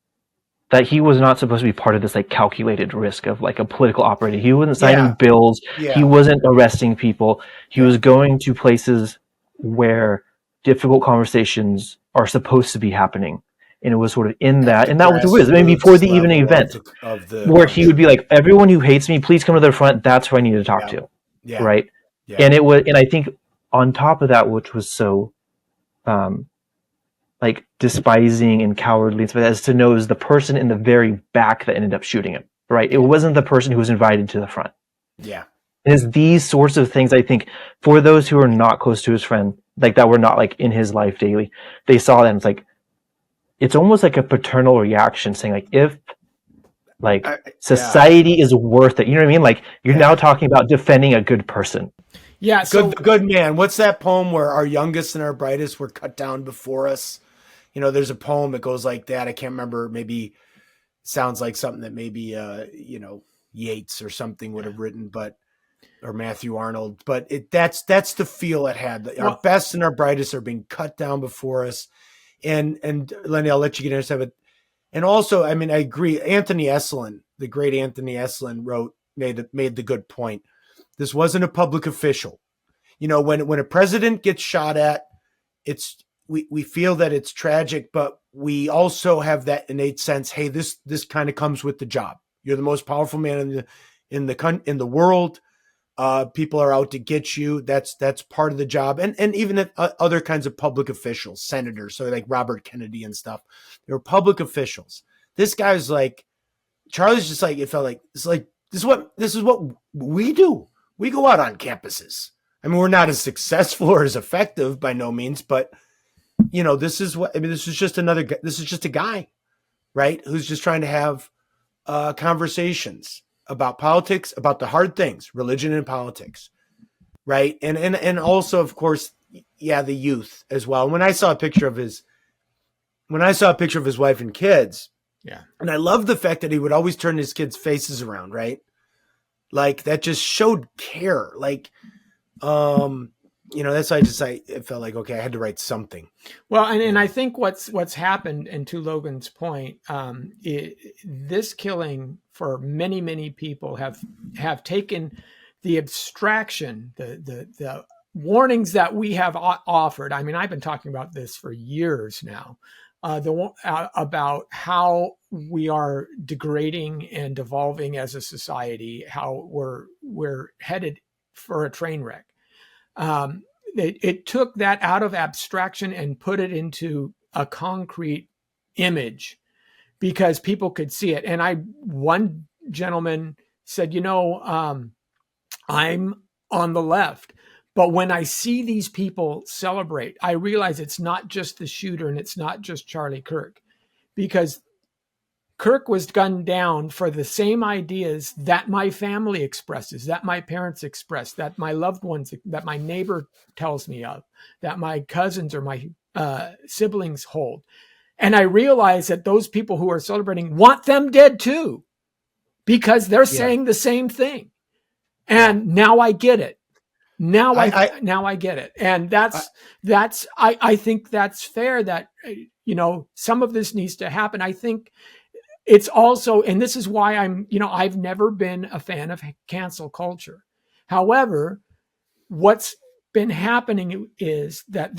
That he was not supposed to be part of this like calculated risk of like a political operator. He wasn't signing bills. Yeah. He wasn't arresting people. He was going to places where difficult conversations are supposed to be happening. And it was sort of in that, and that was the risk. I mean, before the evening event, where he would be like, everyone who hates me, please come to the front. That's who I need to talk to. Yeah. Right. Yeah. And it was, and I think on top of that, which was so, like despising and cowardly, as to know is the person in the very back that ended up shooting him. Right. It wasn't the person who was invited to the front. Yeah. And it's these sorts of things, I think, for those who are not close to his friend, like that were not like in his life daily, they saw that and it's like, it's almost like a paternal reaction saying like, if like society is worth it, you know what I mean? Like you're now talking about defending a good person. Yeah. So good man. What's that poem where our youngest and our brightest were cut down before us? There's a poem that goes like that. I can't remember. Maybe sounds like something that maybe, Yeats or something would have written, or Matthew Arnold, but that's the feel it had. Our best and our brightest are being cut down before us. And Lenny, I'll let you get into it. And also, I mean, I agree. Anthony Esolen, the great Anthony Esolen made the good point. This wasn't a public official. When a president gets shot at, we feel that it's tragic, but we also have that innate sense, hey, this kind of comes with the job. You're the most powerful man in the world. People are out to get you. That's part of the job. And even other kinds of public officials, senators, so like Robert Kennedy and stuff, they were public officials. This guy's like, Charlie's just like, it felt like, it's like, this is what we do. We go out on campuses. I mean, we're not as successful or as effective by no means, but this is just a guy, right? Who's just trying to have conversations about politics, about the hard things, religion and politics, right? And also, of course, the youth as well. When I saw a picture of his wife and kids, and I love the fact that he would always turn his kids' faces around, right? Like that just showed care. Like, that's why it felt like, okay, I had to write something. Well, and I think what's happened, and to Logan's point, this killing for many, many people have taken the abstraction, the warnings that we have offered. I mean, I've been talking about this for years now, about how we are degrading and devolving as a society, how we're headed for a train wreck. It took that out of abstraction and put it into a concrete image because people could see it. And one gentleman said, I'm on the left, but when I see these people celebrate, I realize it's not just the shooter and it's not just Charlie Kirk, because Kirk was gunned down for the same ideas that my family expresses, that my parents express, that my loved ones, that my neighbor tells me of, that my cousins or my siblings hold. And I realize that those people who are celebrating want them dead too, because they're saying the same thing. And now I get it. Now I get it. And I think that's fair that, some of this needs to happen. I think it's also, and this is why I've never been a fan of cancel culture. However, what's been happening is that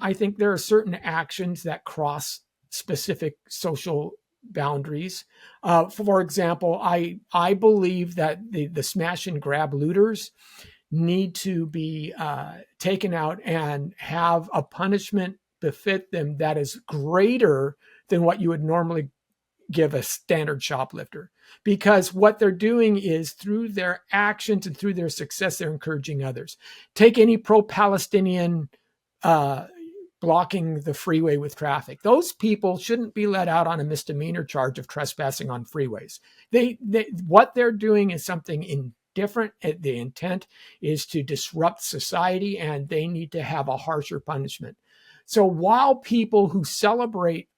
I think there are certain actions that cross specific social boundaries. For example, I believe that the smash and grab looters need to be taken out and have a punishment befit them that is greater than what you would normally give a standard shoplifter, because what they're doing is through their actions and through their success, they're encouraging others. Take any pro-Palestinian blocking the freeway with traffic. Those people shouldn't be let out on a misdemeanor charge of trespassing on freeways. What they're doing is something indifferent. The intent is to disrupt society, and they need to have a harsher punishment. So while people who celebrate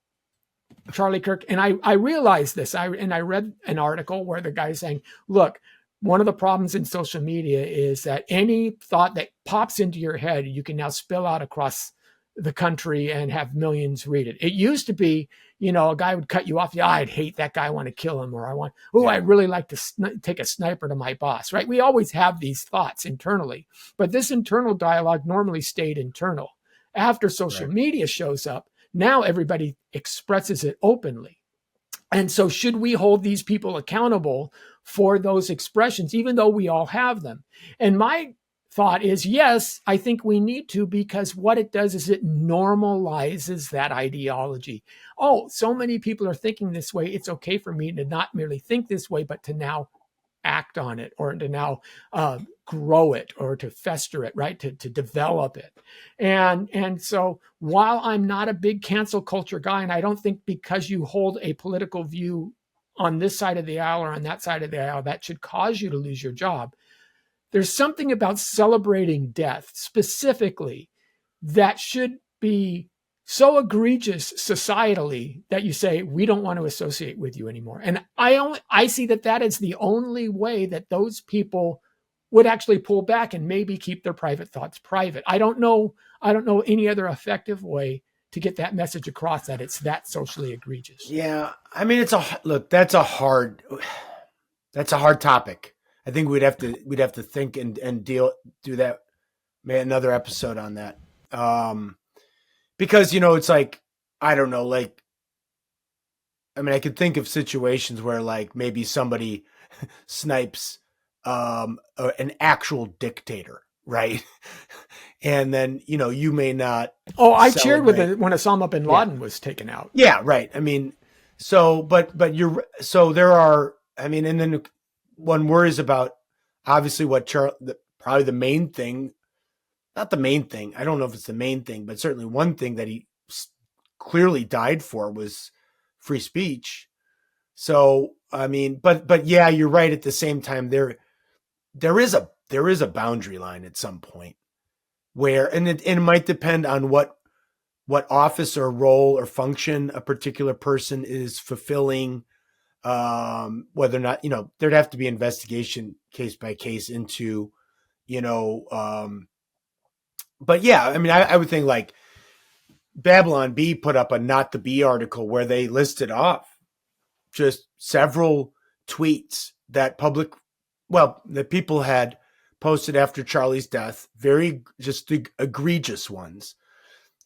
Charlie Kirk, and I realized this, I read an article where the guy's saying, look, one of the problems in social media is that any thought that pops into your head, you can now spill out across the country and have millions read it. It used to be, a guy would cut you off. Yeah, I'd hate that guy. I want to kill him. Or I'd really like to take a sniper to my boss, right? We always have these thoughts internally, but this internal dialogue normally stayed internal. After social media shows up, now everybody expresses it openly. And so should we hold these people accountable for those expressions, even though we all have them? And my thought is, yes, I think we need to, because what it does is it normalizes that ideology. Oh, so many people are thinking this way. It's okay for me to not merely think this way, but to now act on it, or to now grow it, or to fester it, right? To develop it. And so while I'm not a big cancel culture guy, and I don't think because you hold a political view on this side of the aisle or on that side of the aisle, that should cause you to lose your job. There's something about celebrating death specifically that should be so egregious societally that you say, we don't want to associate with you anymore. And I see that is the only way that those people would actually pull back and maybe keep their private thoughts private. I don't know any other effective way to get that message across, that it's that socially egregious. Yeah. I mean, that's a hard topic. I think we'd have to think and do that, maybe another episode on that. Because, it's like, I don't know, like, I mean, I could think of situations where, like, maybe somebody snipes an actual dictator, right? And then, you may not. Oh, I cheered when Osama bin Laden was taken out. Yeah, right. I mean, but there are, I mean, and then one worries about, obviously, probably the main thing. Not the main thing. I don't know if it's the main thing, but certainly one thing that he clearly died for was free speech. So, I mean, but yeah, you're right. At the same time, there is a boundary line at some point where, and it might depend on what office or role or function a particular person is fulfilling. Whether or not, there'd have to be investigation case by case into, but yeah, I mean, I would think like Babylon Bee put up a Not the Bee article where they listed off just several tweets that people had posted after Charlie's death, very just egregious ones.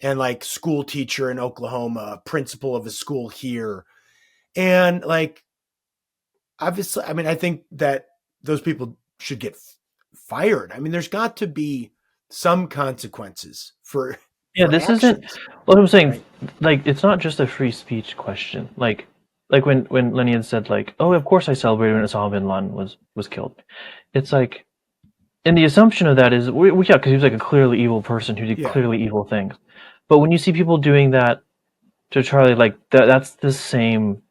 And like school teacher in Oklahoma, principal of a school here. And like, obviously, I mean, I think that those people should get fired. I mean, there's got to be some consequences for this actions. Isn't what I'm saying. Right? Like, it's not just a free speech question. Like when Lenny said, like, oh, of course I celebrated when Osama bin Laden was killed. It's like, and the assumption of that is because he was like a clearly evil person who did clearly evil things. But when you see people doing that to Charlie, like that's the same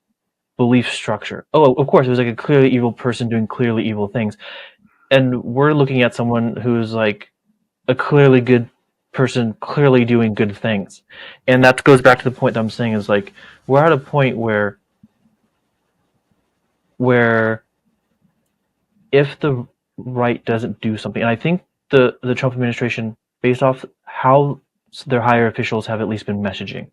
belief structure. Oh, of course, it was like a clearly evil person doing clearly evil things, and we're looking at someone who's like a clearly good person, clearly doing good things. And that goes back to the point that I'm saying is like, we're at a point where if the right doesn't do something, and I think the Trump administration, based off how their higher officials have at least been messaging,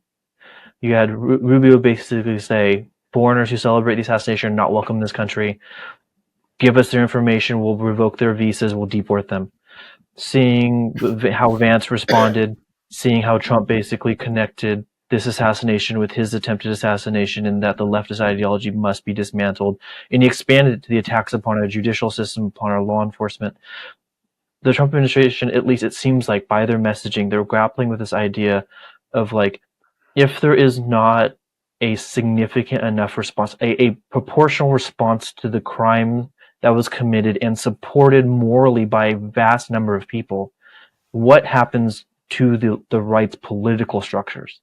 you had Rubio basically say, foreigners who celebrate the assassination are not welcome in this country. Give us their information. We'll revoke their visas. We'll deport them. Seeing how Vance responded, seeing how Trump basically connected this assassination with his attempted assassination, and that the leftist ideology must be dismantled. And he expanded it to the attacks upon our judicial system, upon our law enforcement. The Trump administration, at least it seems like by their messaging, they're grappling with this idea of like, if there is not a significant enough response, a proportional response to the crime that was committed and supported morally by a vast number of people, what happens to the right's political structures?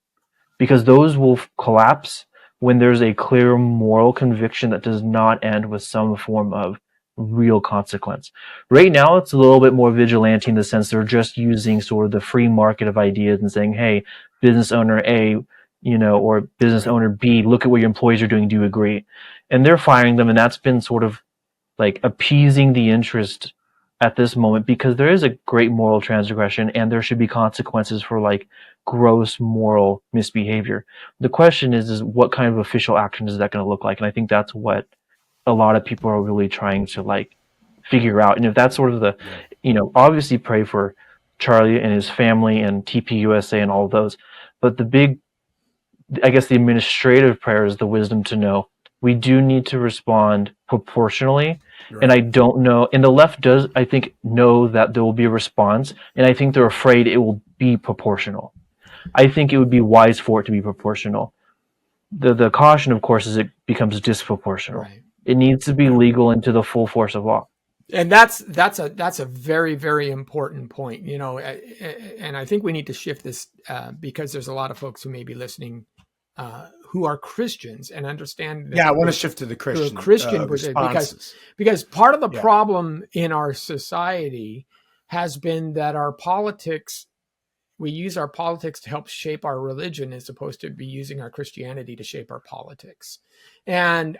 Because those will collapse when there's a clear moral conviction that does not end with some form of real consequence. Right now, it's a little bit more vigilante in the sense they're just using sort of the free market of ideas and saying, hey, business owner A, or business owner B, look at what your employees are doing. Do you agree? And they're firing them. And that's been sort of like appeasing the interest at this moment, because there is a great moral transgression and there should be consequences for like gross moral misbehavior. The question is what kind of official action is that going to look like? And I think that's what a lot of people are really trying to like figure out. And if that's sort of the, obviously pray for Charlie and his family and TPUSA and all of those. But the big, I guess the administrative prayer is the wisdom to know we do need to respond proportionally. Right. And I don't know, and the left does, I think, know that there will be a response, and I think they're afraid it will be proportional. I think it would be wise for it to be proportional. The caution, of course, is it becomes disproportional. Right. It needs to be legal and to the full force of law. And that's a very, very important point, and I think we need to shift this because there's a lot of folks who may be listening who are Christians and understand that. Yeah, I want to shift to the Christian responses. Because part of the problem in our society has been that our politics, we use our politics to help shape our religion as opposed to be using our Christianity to shape our politics. And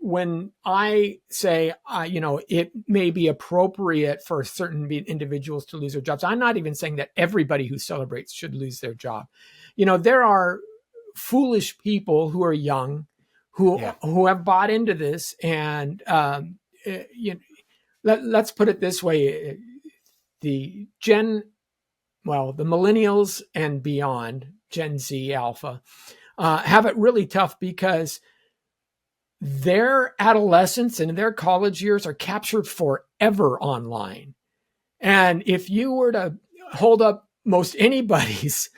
when I say, it may be appropriate for certain individuals to lose their jobs, I'm not even saying that everybody who celebrates should lose their job. There are foolish people who are young who have bought into this, and let's put it this way: the millennials and beyond, Gen Z, Alpha, have it really tough because their adolescence and their college years are captured forever online. And if you were to hold up most anybody's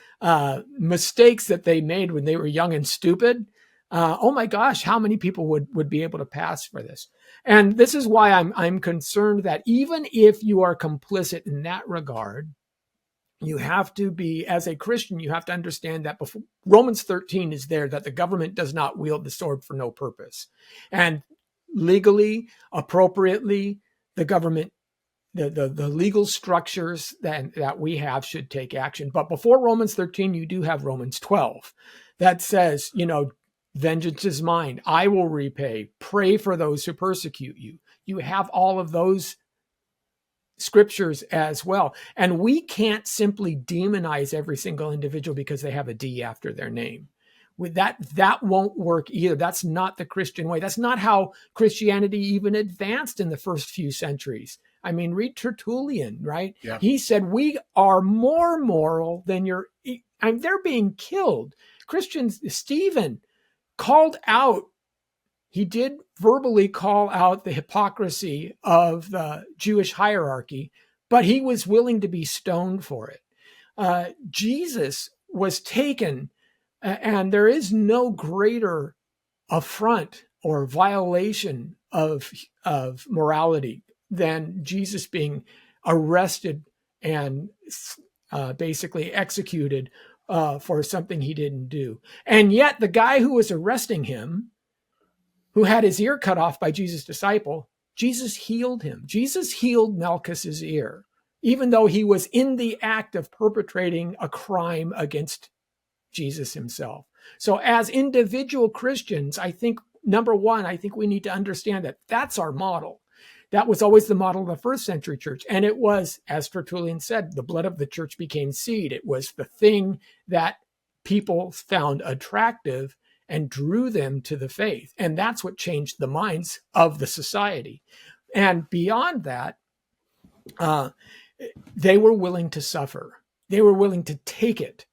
mistakes that they made when they were young and stupid, oh my gosh, how many people would be able to pass for this? And this is why I'm concerned that even if you are complicit in that regard, you have to be, as a Christian, you have to understand that before Romans 13 is there, that the government does not wield the sword for no purpose. And legally, appropriately, the government, the legal structures that we have should take action. But before Romans 13, you do have Romans 12 that says, vengeance is mine. I will repay. Pray for those who persecute you. You have all of those scriptures as well. And we can't simply demonize every single individual because they have a D after their name. With that won't work either. That's not the Christian way. That's not how Christianity even advanced in the first few centuries. I mean, read Tertullian, right? Yeah. He said, we are more moral than they're being killed. Christians, Stephen called out, he did verbally call out the hypocrisy of the Jewish hierarchy, but he was willing to be stoned for it. Jesus was taken, and there is no greater affront or violation of morality than Jesus being arrested and basically executed for something he didn't do. And yet the guy who was arresting him, who had his ear cut off by Jesus' disciple, Jesus healed him. Jesus healed Malchus's ear, even though he was in the act of perpetrating a crime against Jesus himself. So as individual Christians, I think, number one, I think we need to understand that that's our model. That was always the model of the first century church. And it was, as Tertullian said, the blood of the church became seed. It was the thing that people found attractive and drew them to the faith. And that's what changed the minds of the society. And beyond that, they were willing to suffer. They were willing to take it.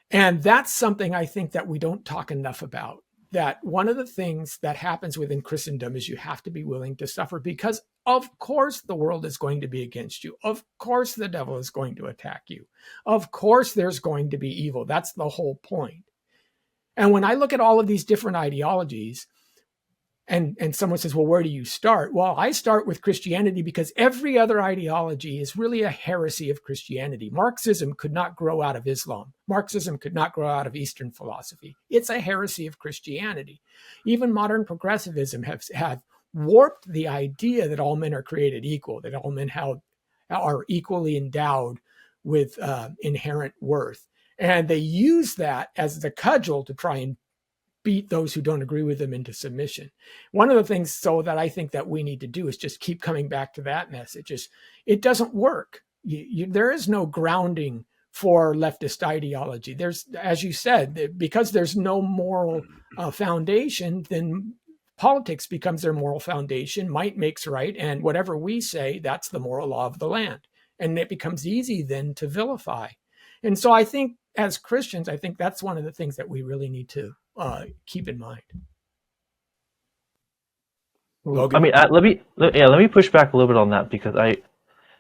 And that's something I think that we don't talk enough about. That one of the things that happens within Christendom is you have to be willing to suffer, because of course the world is going to be against you. Of course the devil is going to attack you. Of course there's going to be evil. That's the whole point. And when I look at all of these different ideologies, and someone says, well, where do you start? Well, I start with Christianity, because every other ideology is really a heresy of Christianity. Marxism could not grow out of Islam. Marxism could not grow out of Eastern philosophy. It's a heresy of Christianity. Even modern progressivism have warped the idea that all men are created equal, that all men are equally endowed with inherent worth. And they use that as the cudgel to try and beat those who don't agree with them into submission. One of the things so that I think that we need to do is just keep coming back to that message is it doesn't work. There is no grounding for leftist ideology. There's, as you said, because there's no moral foundation, then politics becomes their moral foundation. Might makes right. And whatever we say, that's the moral law of the land. And it becomes easy then to vilify. And so I think as Christians, I think that's one of the things that we really need to keep in mind. Logan? I mean, let me push back a little bit on that, because I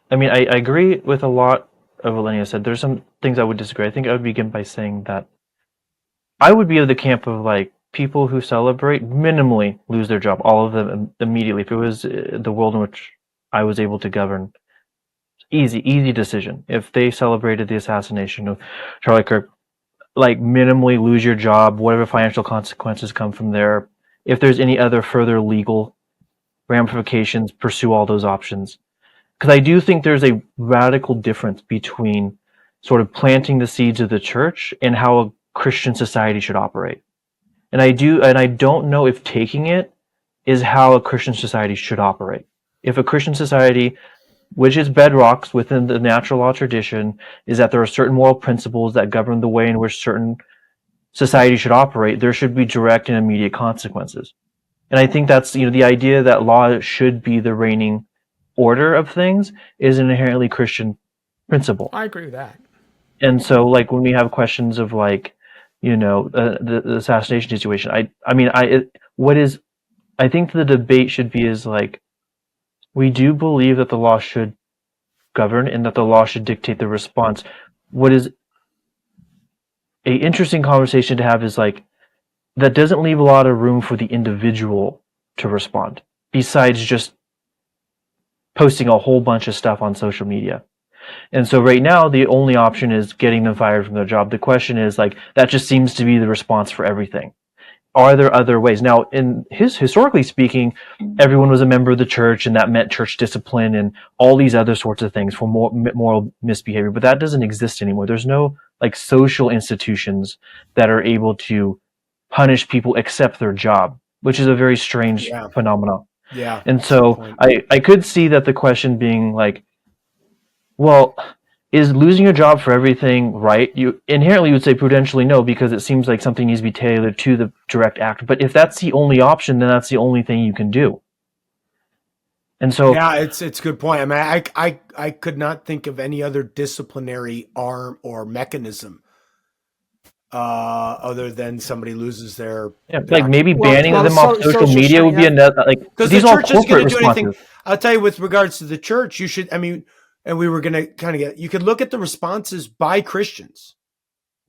agree with a lot of what Lenny said. There's some things I would disagree. I think I would begin by saying that I would be of the camp of like people who celebrate minimally lose their job, all of them immediately. If it was the world in which I was able to govern, easy decision. If they celebrated the assassination of Charlie Kirk, like minimally lose your job, whatever financial consequences come from there. If there's any other further legal ramifications, pursue all those options. Because I do think there's a radical difference between sort of planting the seeds of the church and how a Christian society should operate. And I don't know if taking it is how a Christian society should operate. If a Christian society, which is bedrocks within the natural law tradition, is that there are certain moral principles that govern the way in which certain societies should operate, there should be direct and immediate consequences. And I think that's, the idea that law should be the reigning order of things is an inherently Christian principle. I agree with that. And so, like, when we have questions of, like, the assassination situation, I think the debate should be is, like, we do believe that the law should govern and that the law should dictate the response. What is a interesting conversation to have is, like, that doesn't leave a lot of room for the individual to respond, besides just posting a whole bunch of stuff on social media. And so right now, the only option is getting them fired from their job. The question is, like, that just seems to be the response for everything. Are there other ways? Now, historically speaking, everyone was a member of the church, and that meant church discipline and all these other sorts of things for moral misbehavior. But that doesn't exist anymore. There's no, like, social institutions that are able to punish people except their job, which is a very strange phenomenon. Yeah. And so I could see that the question being, like, well, is losing your job for everything right? You inherently would say prudentially no, because it seems like something needs to be tailored to the direct act. But if that's the only option, then that's the only thing you can do. And so, yeah, it's a good point. I mean, I could not think of any other disciplinary arm or mechanism other than somebody loses their like maybe banning them off social media would be another, like, because the church isn't going to do anything. I'll tell you, with regards to the church, you should. I mean, and we were going to kind of you could look at the responses by Christians,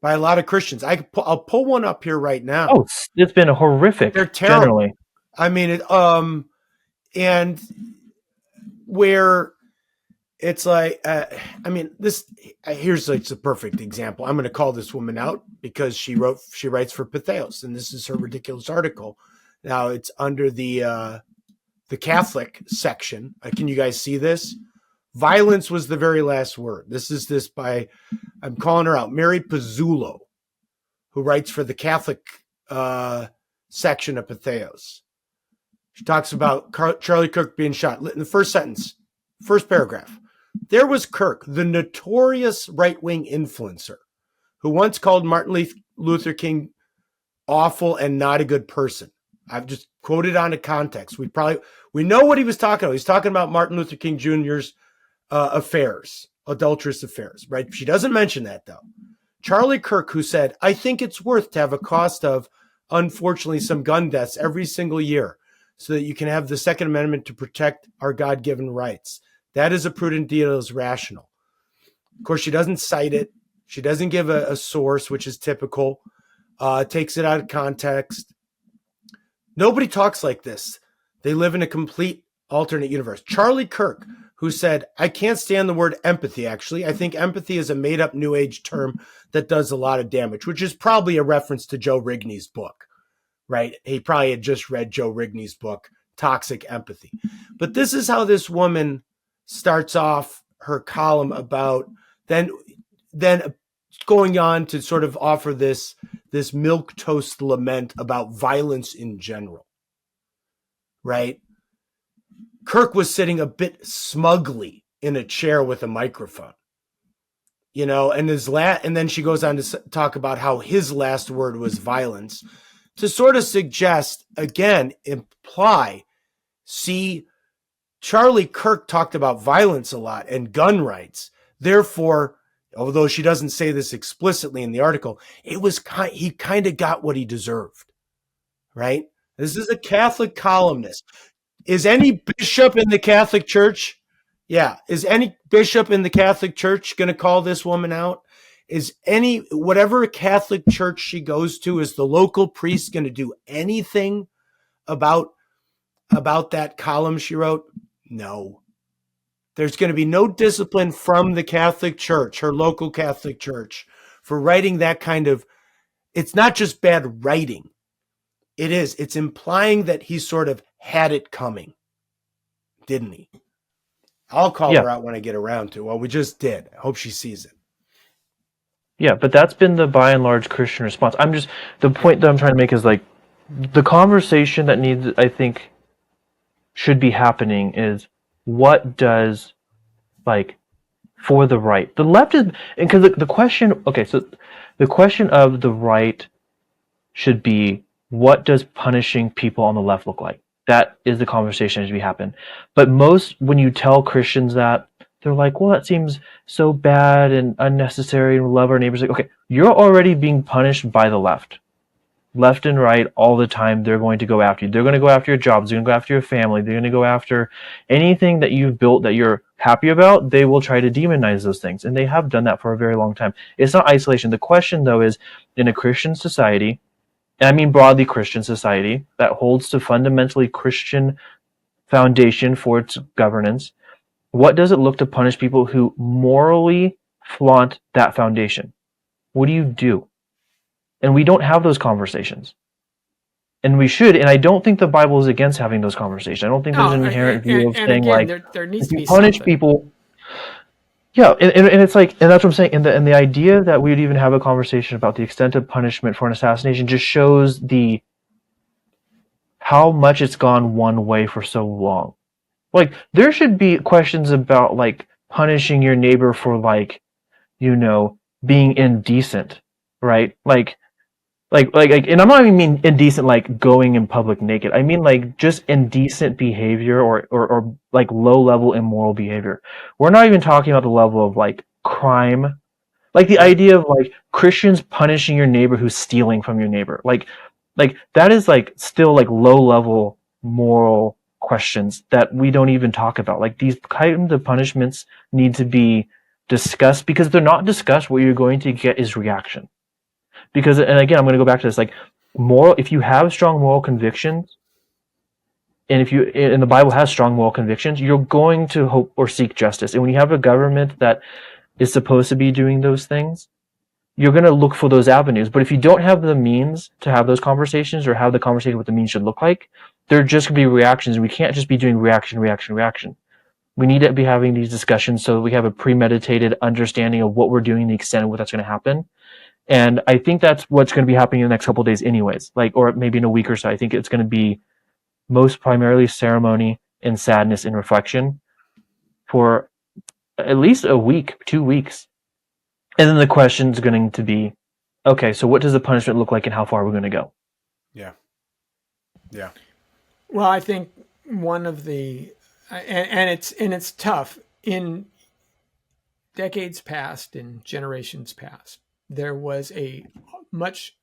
by a lot of Christians. I'll pull one up here right now. Oh, it's been horrific. They're terrible. Generally. I mean, and where it's like, I mean, here's like the perfect example. I'm going to call this woman out because she writes for Patheos, and this is her ridiculous article. Now it's under the Catholic section. Can you guys see this? Violence was the very last word. I'm calling her out, Mary Pizzullo, who writes for the Catholic section of Patheos. She talks about Charlie Kirk being shot. In the first sentence, first paragraph, there was Kirk, the notorious right-wing influencer, who once called Martin Luther King awful and not a good person. I've just quoted on a context. We know what he was talking about. He's talking about Martin Luther King Jr.'s affairs, adulterous affairs, right? She doesn't mention that though. Charlie Kirk, who said, I think it's worth to have a cost of, unfortunately, some gun deaths every single year so that you can have the Second Amendment to protect our God-given rights. That is a prudent deal, is rational. Of course, she doesn't cite it. She doesn't give a source, which is typical. Takes it out of context. Nobody talks like this. They live in a complete alternate universe. Charlie Kirk, who said, I can't stand the word empathy, actually. I think empathy is a made-up New Age term that does a lot of damage, which is probably a reference to Joe Rigney's book, right? He probably had just read Joe Rigney's book, Toxic Empathy. But this is how this woman starts off her column about then going on to sort of offer this milquetoast lament about violence in general, right? Kirk was sitting a bit smugly in a chair with a microphone, and and then she goes on to talk about how his last word was violence, to sort of suggest, again, imply, see, Charlie Kirk talked about violence a lot and gun rights. Therefore, although she doesn't say this explicitly in the article, he kind of got what he deserved, right? This is a Catholic columnist. Is any bishop in the Catholic Church? Yeah. Is any bishop in the Catholic Church going to call this woman out? Is whatever Catholic church she goes to, is the local priest going to do anything about that column she wrote? No. There's going to be no discipline from the Catholic Church, her local Catholic Church, for writing that kind of, it's not just bad writing. It's implying that he sort of had it coming, didn't he? I'll call her out when I get around to. Well, we just did. I hope she sees it. Yeah, but that's been the by and large Christian response. The point that I'm trying to make is like the conversation that I think should be happening is what does, like, for the right. The left is, because the question, okay, so the question of the right should be, what does punishing people on the left look like? That is the conversation that should be happen. But when you tell Christians that, they're like, well, that seems so bad and unnecessary, and we love our neighbors. Like, okay, you're already being punished by the left. Left and right all the time, they're going to go after you. They're going to go after your jobs. They're going to go after your family. They're going to go after anything that you've built that you're happy about. They will try to demonize those things. And they have done that for a very long time. It's not isolation. The question, though, is in a Christian society, and I mean broadly Christian society, that holds to fundamentally Christian foundation for its governance, what does it look to punish people who morally flaunt that foundation? What do you do? And we don't have those conversations. And we should, and I don't think the Bible is against having those conversations. I don't think there's an inherent view of saying, again, like, there needs if to you be punish something. people. Yeah, and it's like, and that's what I'm saying. And the idea that we would even have a conversation about the extent of punishment for an assassination just shows how much it's gone one way for so long. Like, there should be questions about, like, punishing your neighbor for, like, being indecent, right? Like, and I'm not even mean indecent like going in public naked. I mean like just indecent behavior or like low level immoral behavior. We're not even talking about the level of like crime. Like the idea of like Christians punishing your neighbor who's stealing from your neighbor. Like that is like still like low level moral questions that we don't even talk about. Like these kinds of punishments need to be discussed, because if they're not discussed, what you're going to get is reaction. Because, and again, I'm going to go back to this, like, if you have strong moral convictions, and the Bible has strong moral convictions, you're going to hope or seek justice. And when you have a government that is supposed to be doing those things, you're going to look for those avenues. But if you don't have the means to have those conversations, or have the conversation what the means should look like, they're just going to be reactions. We can't just be doing reaction. We need to be having these discussions so that we have a premeditated understanding of what we're doing, the extent of what that's going to happen. And I think that's what's going to be happening in the next couple of days anyways, like, or maybe in a week or so. I think it's going to be most primarily ceremony and sadness and reflection for at least a week, 2 weeks. And then the question is going to be, okay, so what does the punishment look like and how far are we going to go? Yeah. Yeah. Well, I think one of the and it's tough in decades past, in generations past, there was a much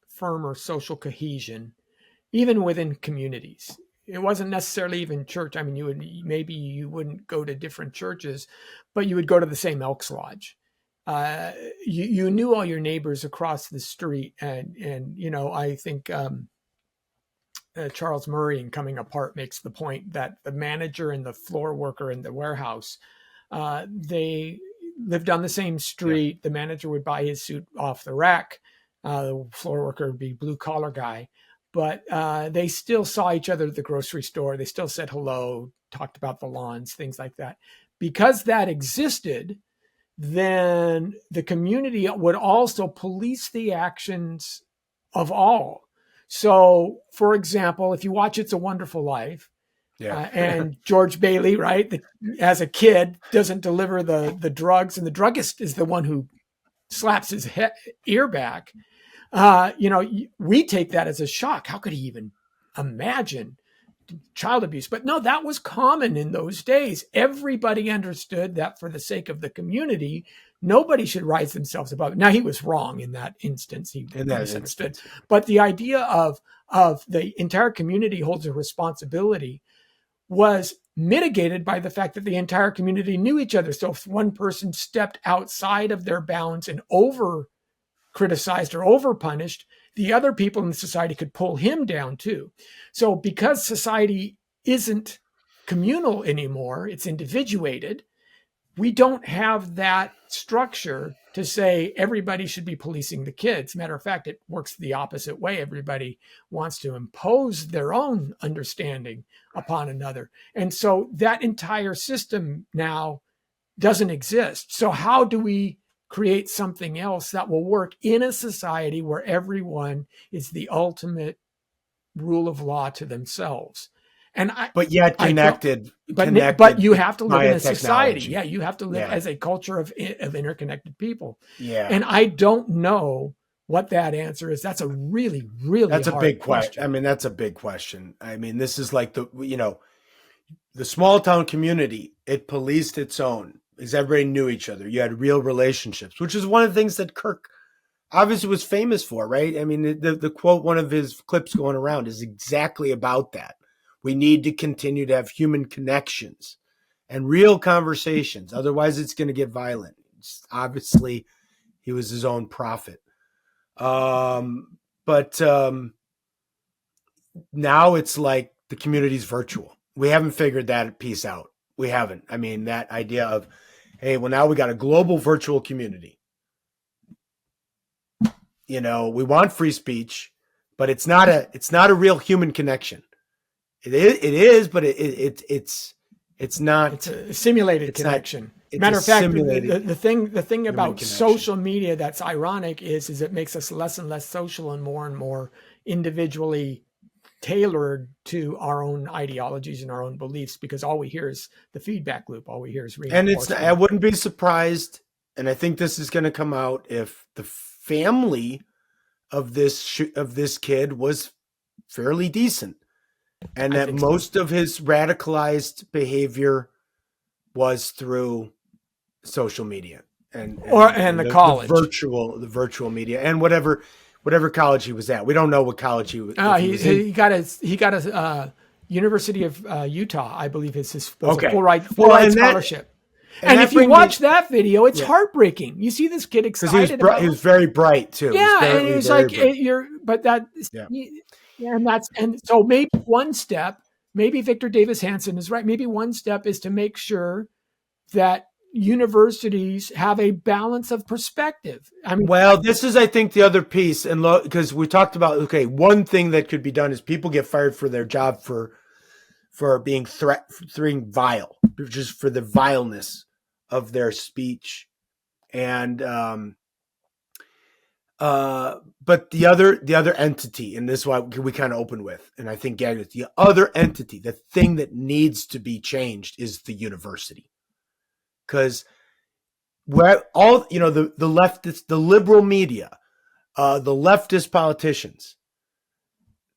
firmer social cohesion, even within communities. It wasn't necessarily even church. I mean, you wouldn't go to different churches, but you would go to the same Elks Lodge. You knew all your neighbors across the street, and I think Charles Murray in Coming Apart makes the point that the manager and the floor worker in the warehouse, they lived on the same street. Yeah. The manager would buy his suit off the rack. The floor worker would be blue collar guy, but they still saw each other at the grocery store. They still said hello, talked about the lawns, things like that. Because that existed, then the community would also police the actions of all. So, for example, if you watch It's a Wonderful Life, and George Bailey, right, as a kid, doesn't deliver the drugs, and the druggist is the one who slaps his ear back, we take that as a shock. How could he even imagine child abuse? But no, that was common in those days. Everybody understood that for the sake of the community, nobody should rise themselves above it. Now, he was wrong in that instance. He misunderstood. But the idea of the entire community holds a responsibility was mitigated by the fact that the entire community knew each other. So if one person stepped outside of their bounds and over criticized or over punished, the other people in the society could pull him down too. So because society isn't communal anymore, it's individuated, we don't have that structure to say everybody should be policing the kids. Matter of fact, it works the opposite way. Everybody wants to impose their own understanding upon another. And so that entire system now doesn't exist. So how do we create something else that will work in a society where everyone is the ultimate rule of law to themselves? But yet connected. But you have to live in a society. Yeah, you have to live as a culture of interconnected people. Yeah. And I don't know what that answer is. That's a really, really that's hard a big question. I mean, that's a big question. I mean, this is like the small town community. It policed its own because everybody knew each other. You had real relationships, which is one of the things that Kirk obviously was famous for, right? I mean, the quote, one of his clips going around is exactly about that. We need to continue to have human connections and real conversations. Otherwise, it's going to get violent. Obviously, he was his own prophet. But now it's like the community's virtual. We haven't figured that piece out. We haven't. I mean, that idea of, hey, well, now we got a global virtual community. We want free speech, but it's not a real human connection. It is, but it's not. It's a simulated connection. Matter of fact, the thing about social media that's ironic is it makes us less and less social and more individually tailored to our own ideologies and our own beliefs, because all we hear is the feedback loop. All we hear is reinforcement. And I wouldn't be surprised, and I think this is going to come out, if the family of this kid was fairly decent. And that most of his radicalized behavior was through social media and the college, the virtual media, and whatever college he was at. We don't know what college he was. He got a University of Utah, I believe, is his full ride scholarship. And if you watch that video, it's heartbreaking. You see this kid excited about. He was very bright too. Yeah, and he was like, and so maybe one step, maybe Victor Davis Hanson is right. Maybe one step is to make sure that universities have a balance of perspective. I mean, well, this is, I think, the other piece, and because we talked about, one thing that could be done is people get fired for their job for being vile, just for the vileness of their speech, and but the other entity, and this is why we kind of open with, and I think Gag, the other entity, the thing that needs to be changed is the university. Because where all, the leftist, the liberal media, the leftist politicians,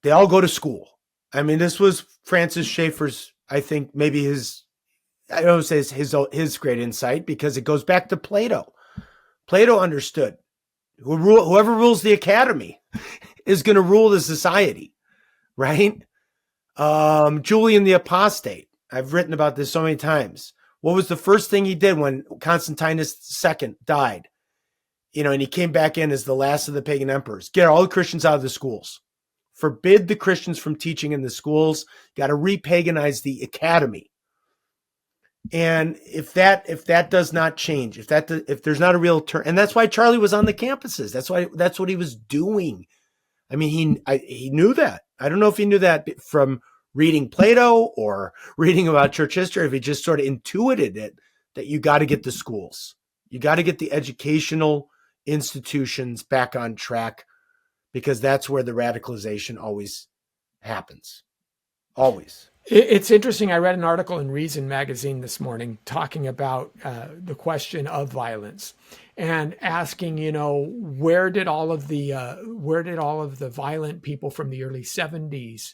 They all go to school. I mean, this was Francis Schaeffer's, I think, maybe I don't say his great insight, because it goes back to Plato. Plato understood whoever rules the academy is going to rule the society, right? Julian the Apostate. I've written about this so many times. What was the first thing he did when Constantinus II died? And he came back in as the last of the pagan emperors. Get all the Christians out of the schools. Forbid the Christians from teaching in the schools. Got to repaganize the academy. And if that does not change, if there's not a real turn, and that's why Charlie was on the campuses. That's what he was doing. I mean, he knew that. I don't know if he knew that from reading Plato or reading about church history, if he just sort of intuited it, that you got to get the schools. You got to get the educational institutions back on track, because that's where the radicalization always happens. Always. It's interesting. I read an article in Reason magazine this morning talking about the question of violence and asking, where did all of the violent people from the early 70s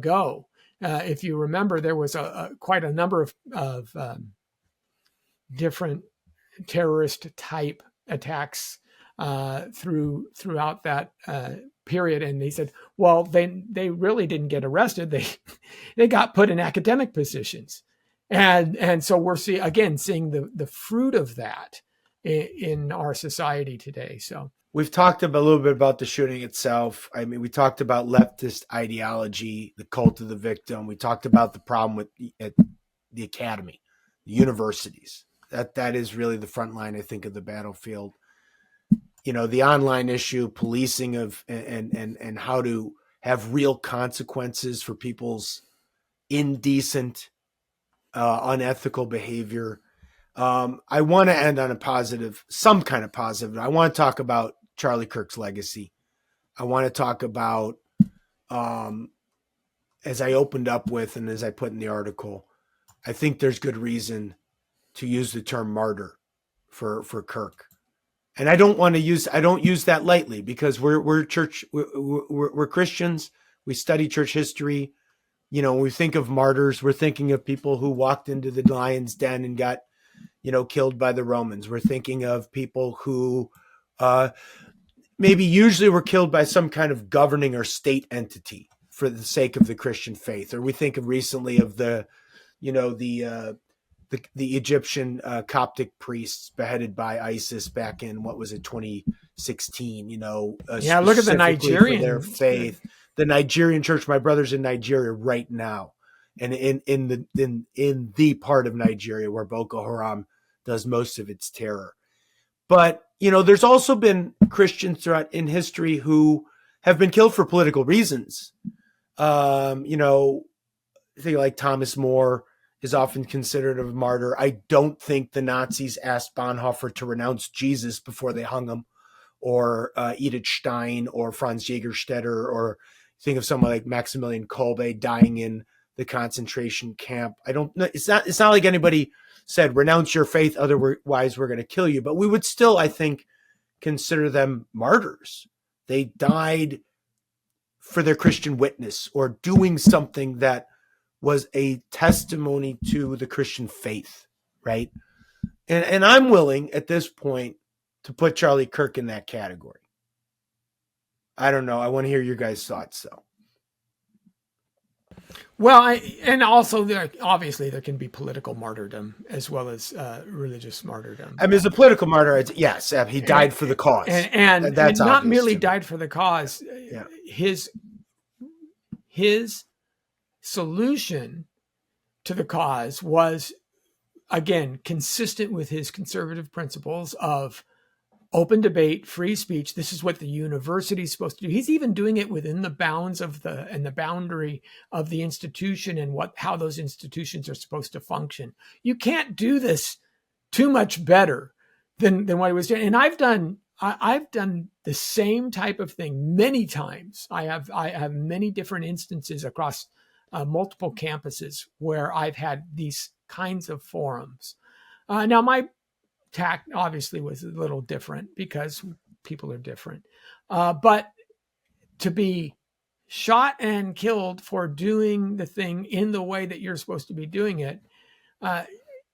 go? If you remember, there was quite a number of different terrorist type attacks throughout that period. And he said, well, they really didn't get arrested. They got put in academic positions. And so we're seeing the fruit of that in our society today. So we've talked a little bit about the shooting itself. I mean, we talked about leftist ideology, the cult of the victim. We talked about the problem with the academy, the universities. That is really the front line, I think, of the battlefield. The online issue, policing of and how to have real consequences for people's indecent, unethical behavior. I want to end on some kind of positive. I want to talk about Charlie Kirk's legacy. I want to talk about, as I opened up with and as I put in the article, I think there's good reason to use the term martyr for Kirk. And I don't use that lightly, because we're Christians. We study church history. When we think of martyrs, we're thinking of people who walked into the lion's den and got, killed by the Romans. We're thinking of people who maybe usually were killed by some kind of governing or state entity for the sake of the Christian faith. Or we think of recently of the Egyptian Coptic priests beheaded by ISIS back in, 2016, look at the Nigerian, their faith, the Nigerian church. My brother's in Nigeria right now. And in the part of Nigeria where Boko Haram does most of its terror. But, there's also been Christians throughout in history who have been killed for political reasons. I think like Thomas More is often considered a martyr. I don't think the Nazis asked Bonhoeffer to renounce Jesus before they hung him, or Edith Stein, or Franz Jägerstätter, or think of someone like Maximilian Kolbe dying in the concentration camp. I don't know. It's not like anybody said, renounce your faith, otherwise we're going to kill you. But we would still, I think, consider them martyrs. They died for their Christian witness, or doing something that was a testimony to the Christian faith, right? And I'm willing at this point to put Charlie Kirk in that category. I don't know. I want to hear your guys' thoughts, though. Well, and also obviously there can be political martyrdom as well as religious martyrdom. I mean, as a political martyr, yes, he died for the cause, and that's not merely died for the cause. Yeah. His solution to the cause was, again, consistent with his conservative principles of open debate, free speech. This is what the university is supposed to do. He's even doing it within the bounds of the boundary of the institution and how those institutions are supposed to function. You can't do this too much better than what he was doing. And I've done the same type of thing many times. I have many different instances across multiple campuses where I've had these kinds of forums. Now, my tact obviously was a little different because people are different. But to be shot and killed for doing the thing in the way that you're supposed to be doing it,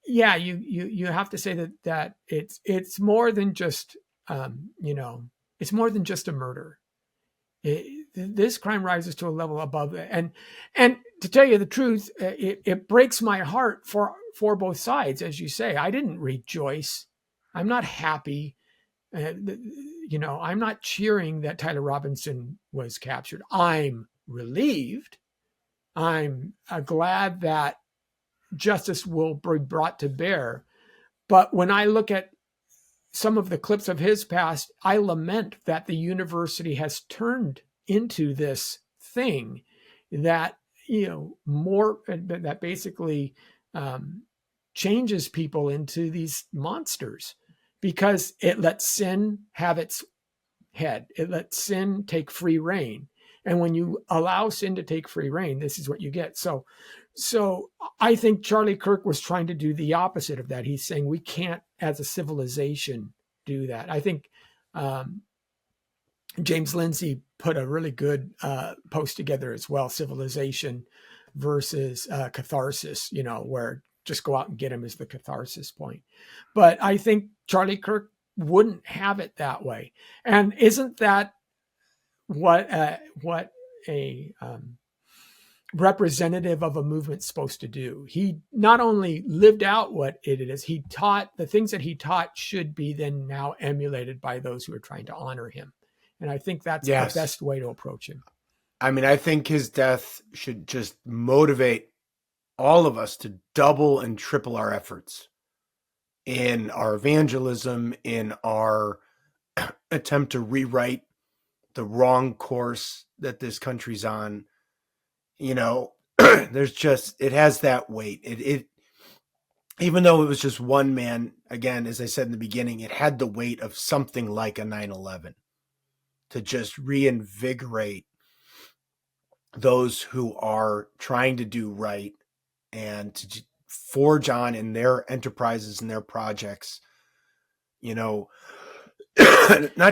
yeah, you have to say that it's more than just it's more than just a murder. This crime rises to a level above it, and to tell you the truth, it breaks my heart for both sides. As you say, I didn't rejoice. I'm not happy. I'm not cheering that Tyler Robinson was captured. I'm relieved. I'm glad that justice will be brought to bear. But when I look at some of the clips of his past, I lament that the university has turned into this thing that, that basically changes people into these monsters, because it lets sin have its head. It lets sin take free reign. And when you allow sin to take free reign, this is what you get. So I think Charlie Kirk was trying to do the opposite of that. He's saying we can't, as a civilization, do that. I think James Lindsay put a really good post together as well, civilization versus catharsis, where just go out and get him is the catharsis point. But I think Charlie Kirk wouldn't have it that way. And isn't that what a representative of a movement's supposed to do? He not only lived out what it is, he taught the things that he taught should be then now emulated by those who are trying to honor him. And I think that's the best way to approach him. I mean, I think his death should just motivate all of us to double and triple our efforts in our evangelism, in our attempt to rewrite the wrong course that this country's on. There's just, it has that weight. It even though it was just one man, again, as I said in the beginning, it had the weight of something like a 9/11 to just reinvigorate those who are trying to do right and to forge on in their enterprises and their projects, not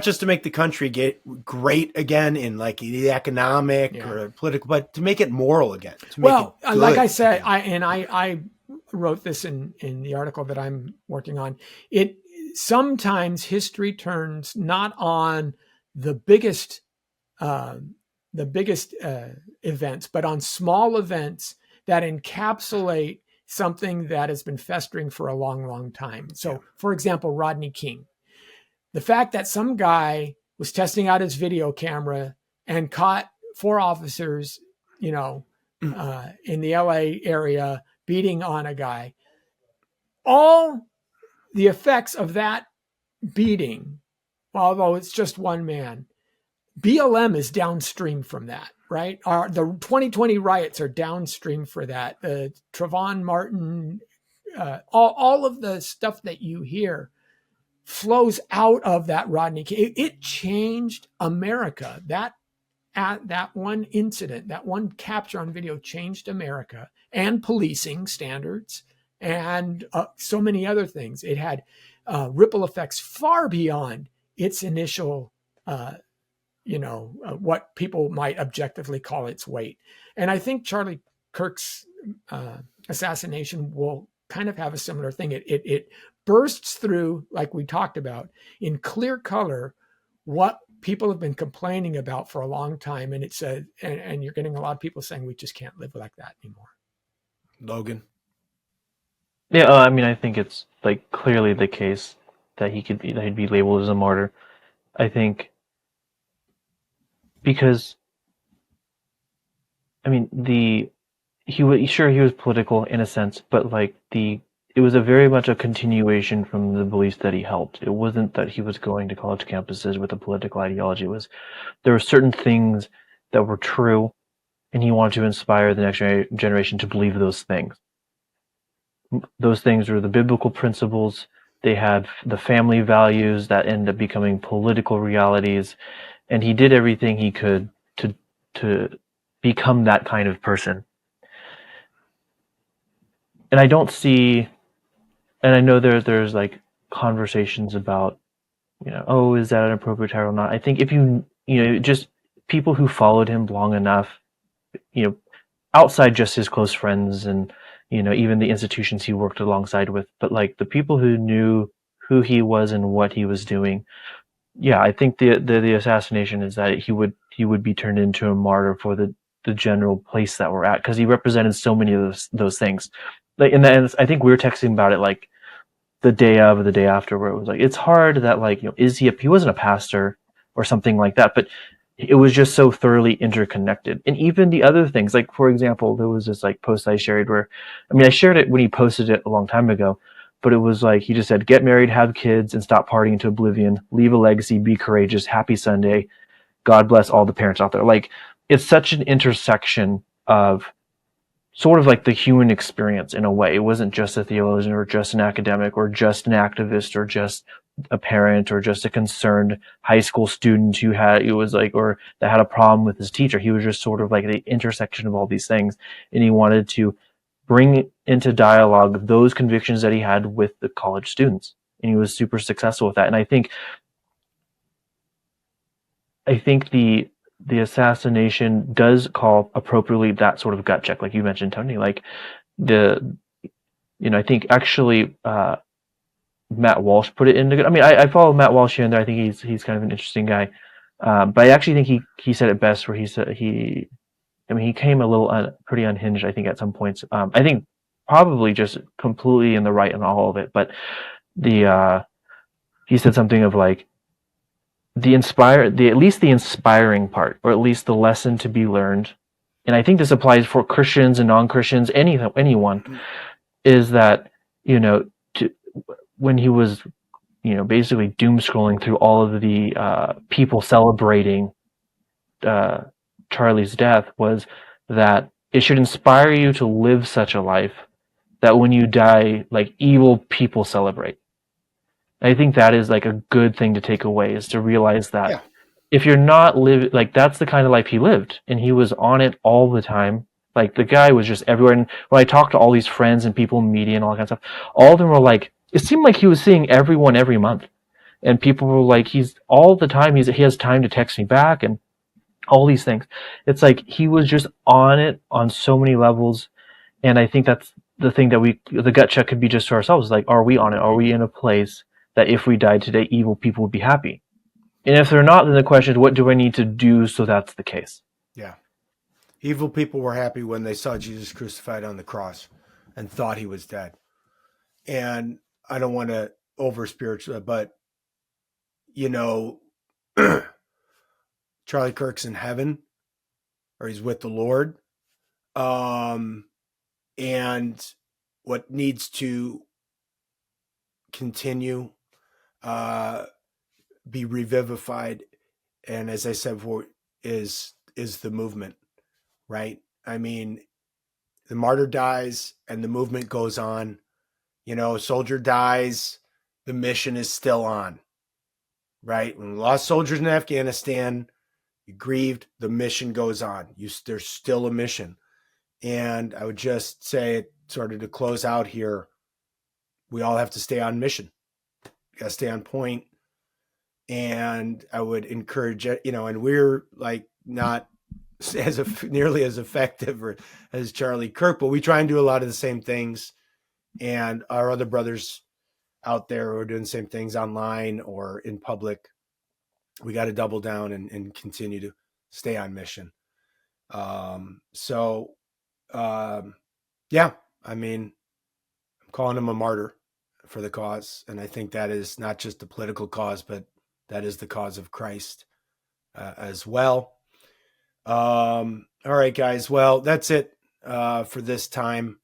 just to make the country get great again in like the economic or political, but to make it moral again. Well, like I said, I wrote this in the article that I'm working on. It sometimes history turns not on the biggest events, but on small events that encapsulate something that has been festering for a long, long time. So, for example, Rodney King. The fact that some guy was testing out his video camera and caught 4 officers, in the LA area beating on a guy, all the effects of that beating, although it's just one man, BLM is downstream from that, right? The 2020 riots are downstream for that. The Trayvon Martin, all of the stuff that you hear flows out of that Rodney King. It changed America. That one incident, that one capture on video changed America and policing standards and so many other things. It had ripple effects far beyond its initial what people might objectively call its weight. And I think Charlie Kirk's assassination will kind of have a similar thing. It bursts through, like we talked about, in clear color, what people have been complaining about for a long time. And it's and you're getting a lot of people saying we just can't live like that anymore. Logan. Yeah, I mean, I think it's like clearly the case that he'd be labeled as a martyr. I think because, I mean, he was political in a sense, but like it was a very much a continuation from the beliefs that he held. It wasn't that he was going to college campuses with a political ideology. There were certain things that were true, and he wanted to inspire the next generation to believe those things. Those things were the biblical principles. They had the family values that ended up becoming political realities, and he did everything he could to become that kind of person. And I don't see, and I know there's like conversations about, is that an appropriate title or not? I think if just people who followed him long enough, you know, outside just his close friends and, you know, even the institutions he worked alongside with, but like the people who knew who he was and what he was doing. Yeah, I think the assassination is that he would be turned into a martyr for the general place that we're at, because he represented so many of those things. Like, and I think we were texting about it like the day of or the day after, where it was like, it's hard that, like, you know, he wasn't a pastor or something like that, but it was just so thoroughly interconnected. And even the other things, like, for example, there was this like post I shared where, I mean, I shared it when he posted it a long time ago, but it was like, he just said, get married, have kids, and stop partying to oblivion, leave a legacy, be courageous, happy Sunday, God bless all the parents out there. Like, it's such an intersection of sort of like the human experience in a way. It wasn't just a theologian or just an academic or just an activist or just a parent or just a concerned high school student who had, it was like, or that had a problem with his teacher. He was just sort of like the intersection of all these things. And he wanted to bring into dialogue those convictions that he had with the college students. And he was super successful with that. And I think the assassination does call appropriately that sort of gut check, like you mentioned, Tony. Like I think actually Matt Walsh put it into. I mean, I follow Matt Walsh here and there. I think he's kind of an interesting guy, but I actually think he said it best, where he said he came a little pretty unhinged, I think, at some points. I think probably just completely in the right in all of it, but he said something of like, at least the inspiring part, or at least the lesson to be learned, and I think this applies for Christians and non-Christians, anyone, is that, you know, when he was, you know, basically doom scrolling through all of the people celebrating Charlie's death, was that it should inspire you to live such a life that when you die, like, evil people celebrate. I think that is like a good thing to take away, is to realize that if you're not living, like, that's the kind of life he lived, and he was on it all the time. Like, the guy was just everywhere. And when I talked to all these friends and people in media and all that kind of stuff, all of them were like, it seemed like he was seeing everyone every month. And people were like, he's all the time, he has time to text me back and all these things. It's like he was just on it on so many levels. And I think that's the thing that the gut check could be just to ourselves. Like, are we on it? Are we in a place that if we died today, evil people would be happy? And if they're not, then the question is, what do I need to do so that's the case? Yeah. Evil people were happy when they saw Jesus crucified on the cross and thought he was dead. And I don't want to over spiritual, but, you know, Charlie Kirk's in heaven, or he's with the Lord. And what needs to continue, be revivified, and as I said before, is the movement, right? I mean, the martyr dies and the movement goes on. You know, a soldier dies, the mission is still on, right? When we lost soldiers in Afghanistan, you grieved, the mission goes on. There's still a mission. And I would just say, sort of to close out here, we all have to stay on mission. You got to stay on point. And I would encourage, you know, and we're like not nearly as effective as Charlie Kirk, but we try and do a lot of the same things. And our other brothers out there who are doing the same things online or in public, we got to double down and continue to stay on mission. Yeah, I mean, I'm calling him a martyr for the cause. And I think that is not just a political cause, but that is the cause of Christ as well. All right, guys. Well, that's it for this time.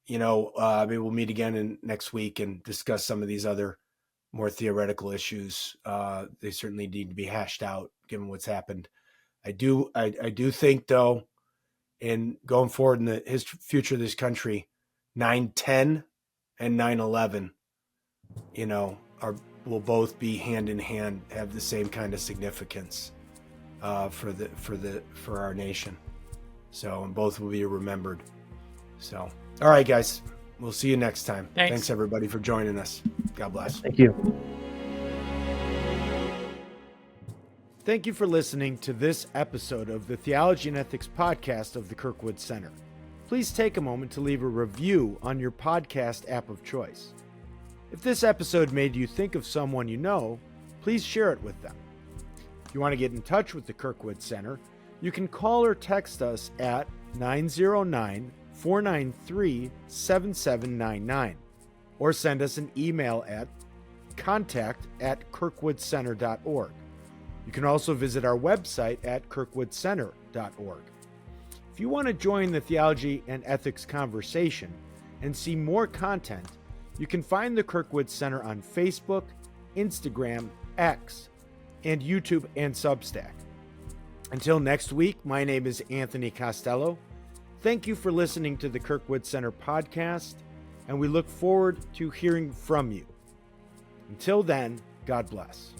You know, maybe we'll meet again next week and discuss some of these other more theoretical issues. They certainly need to be hashed out given what's happened. I do think, though, in going forward in the future of this country, 9/10 and 9/11, you know, will both be hand in hand, have the same kind of significance for our nation. So, and both will be remembered. So, all right, guys, we'll see you next time. Thanks everybody for joining us. God bless. Thank you. Thank you for listening to this episode of the Theology and Ethics podcast of the Kirkwood Center. Please take a moment to leave a review on your podcast app of choice. If this episode made you think of someone you know, please share it with them. If you want to get in touch with the Kirkwood Center, you can call or text us at 909-493-7799 or send us an email at contact@kirkwoodcenter.org. You can also visit our website at kirkwoodcenter.org. If you want to join the theology and ethics conversation and see more content, you can find the Kirkwood Center on Facebook, Instagram, X, and YouTube and Substack. Until next week, my name is Anthony Costello. Thank you for listening to the Kirkwood Center podcast, and we look forward to hearing from you. Until then, God bless.